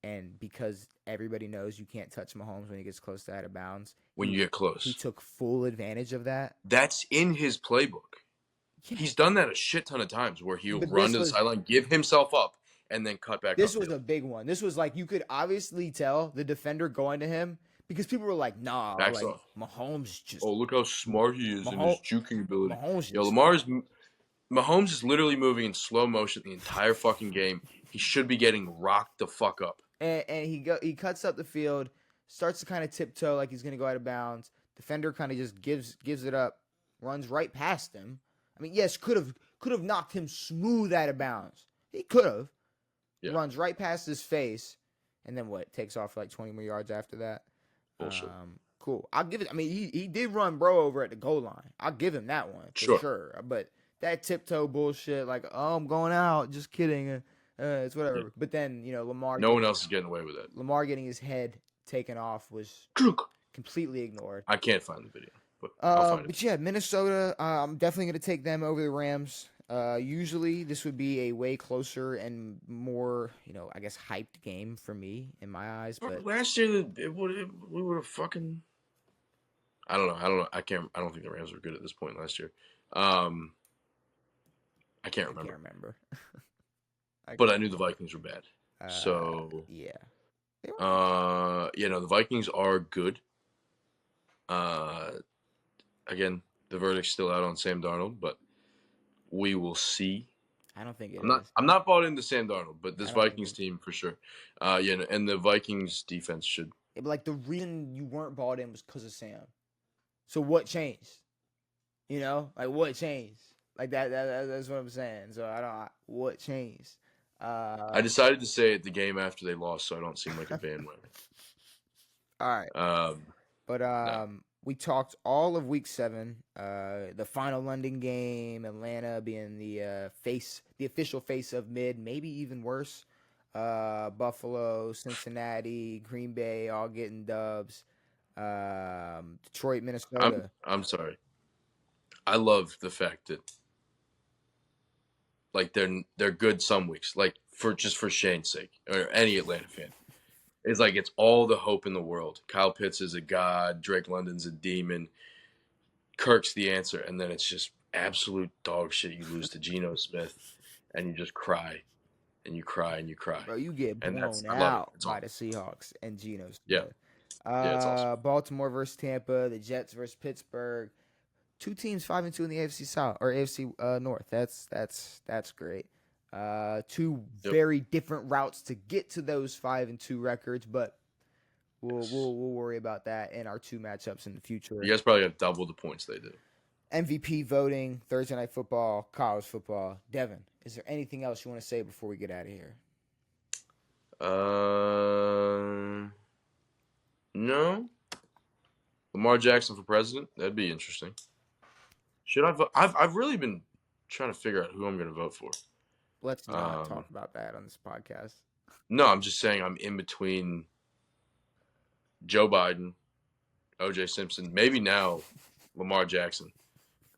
and because everybody knows you can't touch Mahomes when he gets close to out of bounds. When you get close, he took full advantage of that. That's in his playbook. Yeah. He's done that a shit ton of times where he'll run to the sideline, give himself up, and then cut back. This was a big one. This was like you could obviously tell the defender going to him because people were like, "Nah, backs like off. Mahomes just." Oh, look how smart he is in his juking ability. Mahomes is literally moving in slow motion the entire fucking game. He should be getting rocked the fuck up. And he cuts up the field, starts to kind of tiptoe like he's gonna go out of bounds. Defender kind of just gives it up, runs right past him. I mean, yes, could have knocked him smooth out of bounds. He could have. Yeah. Runs right past his face, and then takes off for like 20 more yards after that. Bullshit. Cool. I'll give it. I mean, he did run bro over at the goal line. I'll give him that one for sure. But that tiptoe bullshit, like, oh, I'm going out. Just kidding. It's whatever. Yeah. But then Lamar. No one else is getting away with that. Lamar getting his head taken off was completely ignored. I can't find the video, but I'll find it. But yeah, Minnesota. I'm definitely going to take them over the Rams. Usually this would be a way closer and more, I guess hyped game for me in my eyes. But last year we would have fucking. I don't know. I don't think the Rams were good at this point last year. I can't remember. But I knew the Vikings were bad. Yeah. The Vikings are good. Again, the verdict's still out on Sam Darnold, but we will see. I don't think I'm not bought into Sam Darnold, but this Vikings team for sure. And the Vikings defense should. But like the reason you weren't bought in was because of Sam. So what changed? Like what changed? Like that's what I'm saying. So what changed? I decided to say it the game after they lost, so I don't seem like a bandwagon. All right. We talked all of Week 7. The final London game, Atlanta being the official face of mid, maybe even worse. Buffalo, Cincinnati, Green Bay, all getting dubs. Detroit, Minnesota. I'm sorry. I love the fact that they're good some weeks, like for Shane's sake or any Atlanta fan. It's like it's all the hope in the world. Kyle Pitts is a god. Drake London's a demon. Kirk's the answer, and then it's just absolute dog shit. You lose to Geno Smith, and you just cry, and you cry, and you cry. Bro, you get blown out by the Seahawks and Geno Smith. Yeah. It's awesome. Baltimore versus Tampa, the Jets versus Pittsburgh. 2 teams 5-2 in the AFC South or AFC North. That's great. 2 very different routes to get to those 5-2 records, but we'll worry about that in our 2 matchups in the future. You guys probably got double the points they do. MVP voting, Thursday Night Football, college football. Devin, is there anything else you want to say before we get out of here? No. Lamar Jackson for president? That'd be interesting. Should I vote? I've really been trying to figure out who I'm going to vote for. Let's not talk about that on this podcast. No, I'm just saying I'm in between Joe Biden, O.J. Simpson, maybe now Lamar Jackson.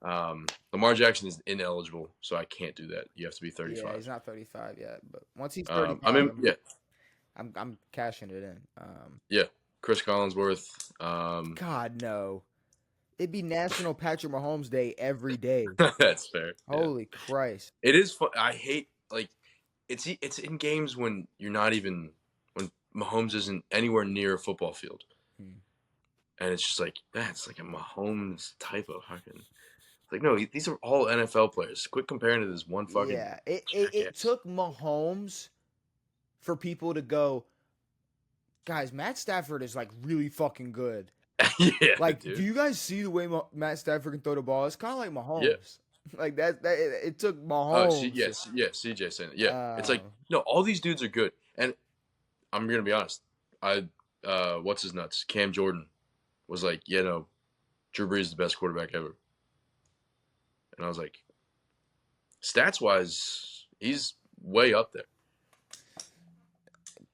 Lamar Jackson is ineligible, so I can't do that. You have to be 35. Yeah, he's not 35 yet, but once he's 35, I'm cashing it in. Chris Collinsworth. God, no. It'd be National Patrick Mahomes Day every day. That's fair. Holy Christ. It is fun. I hate, it's in games when you're not even, when Mahomes isn't anywhere near a football field. And it's just like, that's like a Mahomes typo. How can, it's like, no, these are all NFL players. Quit comparing to this one fucking. Yeah, it took Mahomes for people to go, Guys, Matt Stafford is like really fucking good. Yeah, Like, dude. do you guys see the way Matt Stafford can throw the ball? It's kind of like Yeah. Mahomes. Like it took Oh, Mahomes. CJ saying it. Yeah, it's like Uh, no, all these dudes are good, and I'm gonna be honest. What's his nuts? Cam Jordan was like, Drew Brees is the best quarterback ever, and I was like, stats wise, he's way up there.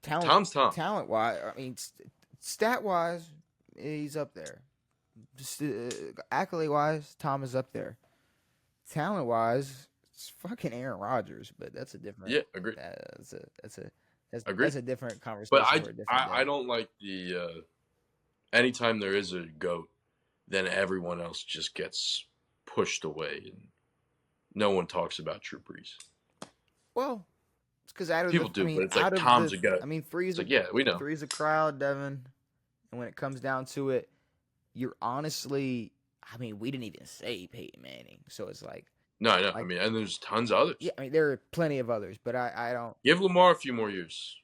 Tom's Tom. talent wise, I mean, stat wise, he's up there. Just, accolade wise, Tom is up there. Talent wise, it's fucking Aaron Rodgers, but that's a different. Yeah, agree. That's a different But conversation for a different day. I don't like the anytime there is a GOAT, then everyone else just gets pushed away and no one talks about Drew Brees. Well, it's because People do, but it's like Tom's a GOAT. I mean, three's like, yeah, we know. Three's a crowd, Devin. And when it comes down to it, you're honestly, I mean, we didn't even say Peyton Manning, so it's like. No, I know. Like, I mean, and there's tons of others. Yeah, I mean, there are plenty of others, but I don't. Give Lamar a few more years.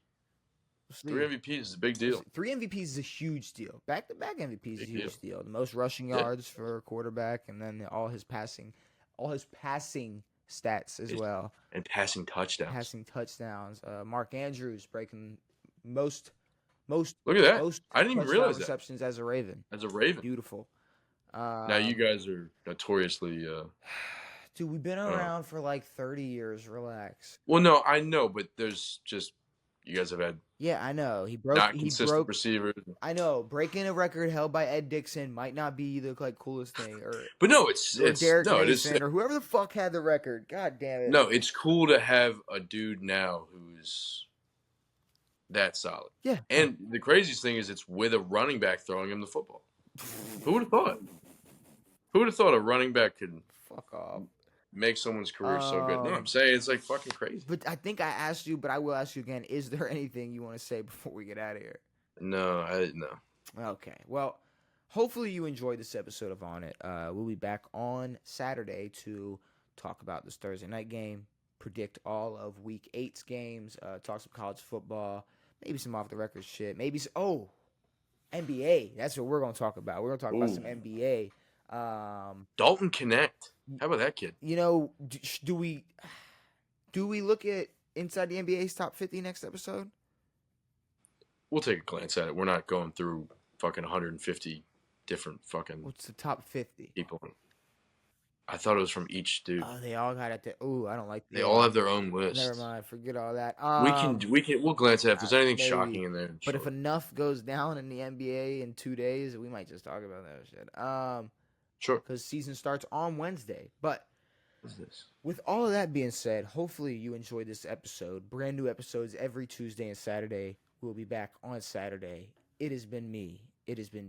See, 3 MVPs is a big deal. 3 MVPs is a huge deal. Back-to-back MVPs is a huge deal. The most rushing Yeah. yards for a quarterback, and then all his passing stats as well. And passing touchdowns. Mark Andrews breaking most. Look at that. Most I didn't even realize that. receptions as a Raven. Beautiful. Now Now you guys are notoriously. Dude, we've been around for like 30 years. Relax. Well, no, I know, but there's just you guys have had. Yeah, I know. He broke. Not consistent receivers. I know. Breaking a record held by Ed Dixon might not be the coolest thing, but no, it's Derek no, Mason, it is or whoever the fuck had the record. God damn it. No, it's cool to have a dude now who's that solid. Yeah. And the craziest thing is it's with a running back throwing him the football. Who would have thought? Who would have thought a running back could fuck off make someone's career so good? No, I'm saying it's like fucking crazy. But I think I asked you, but I will ask you again. Is there anything you want to say before we get out of here? No, no. Okay. Well, hopefully you enjoyed this episode of On It. We'll be back on Saturday to talk about this Thursday night game, predict all of Week 8's games, talk some college football, maybe some off-the-record shit. Maybe NBA. That's what we're going to talk about. We're going to talk about some NBA. Dalton Connect. How about that kid? You know, do we look at inside the NBA's top 50 next episode? We'll take a glance at it. We're not going through fucking 150 different fucking. What's the top 50 people? I thought it was from each dude. Oh, they all got it. Ooh, I don't like. They all have their own list. Never mind. Forget all that. We'll glance at it if there's anything shocking in there. But if enough goes down in the NBA in 2 days, we might just talk about that shit. Sure. Because season starts on Wednesday. But what is this? With all of that being said, hopefully you enjoyed this episode. Brand new episodes every Tuesday and Saturday. We'll be back on Saturday. It has been me. It has been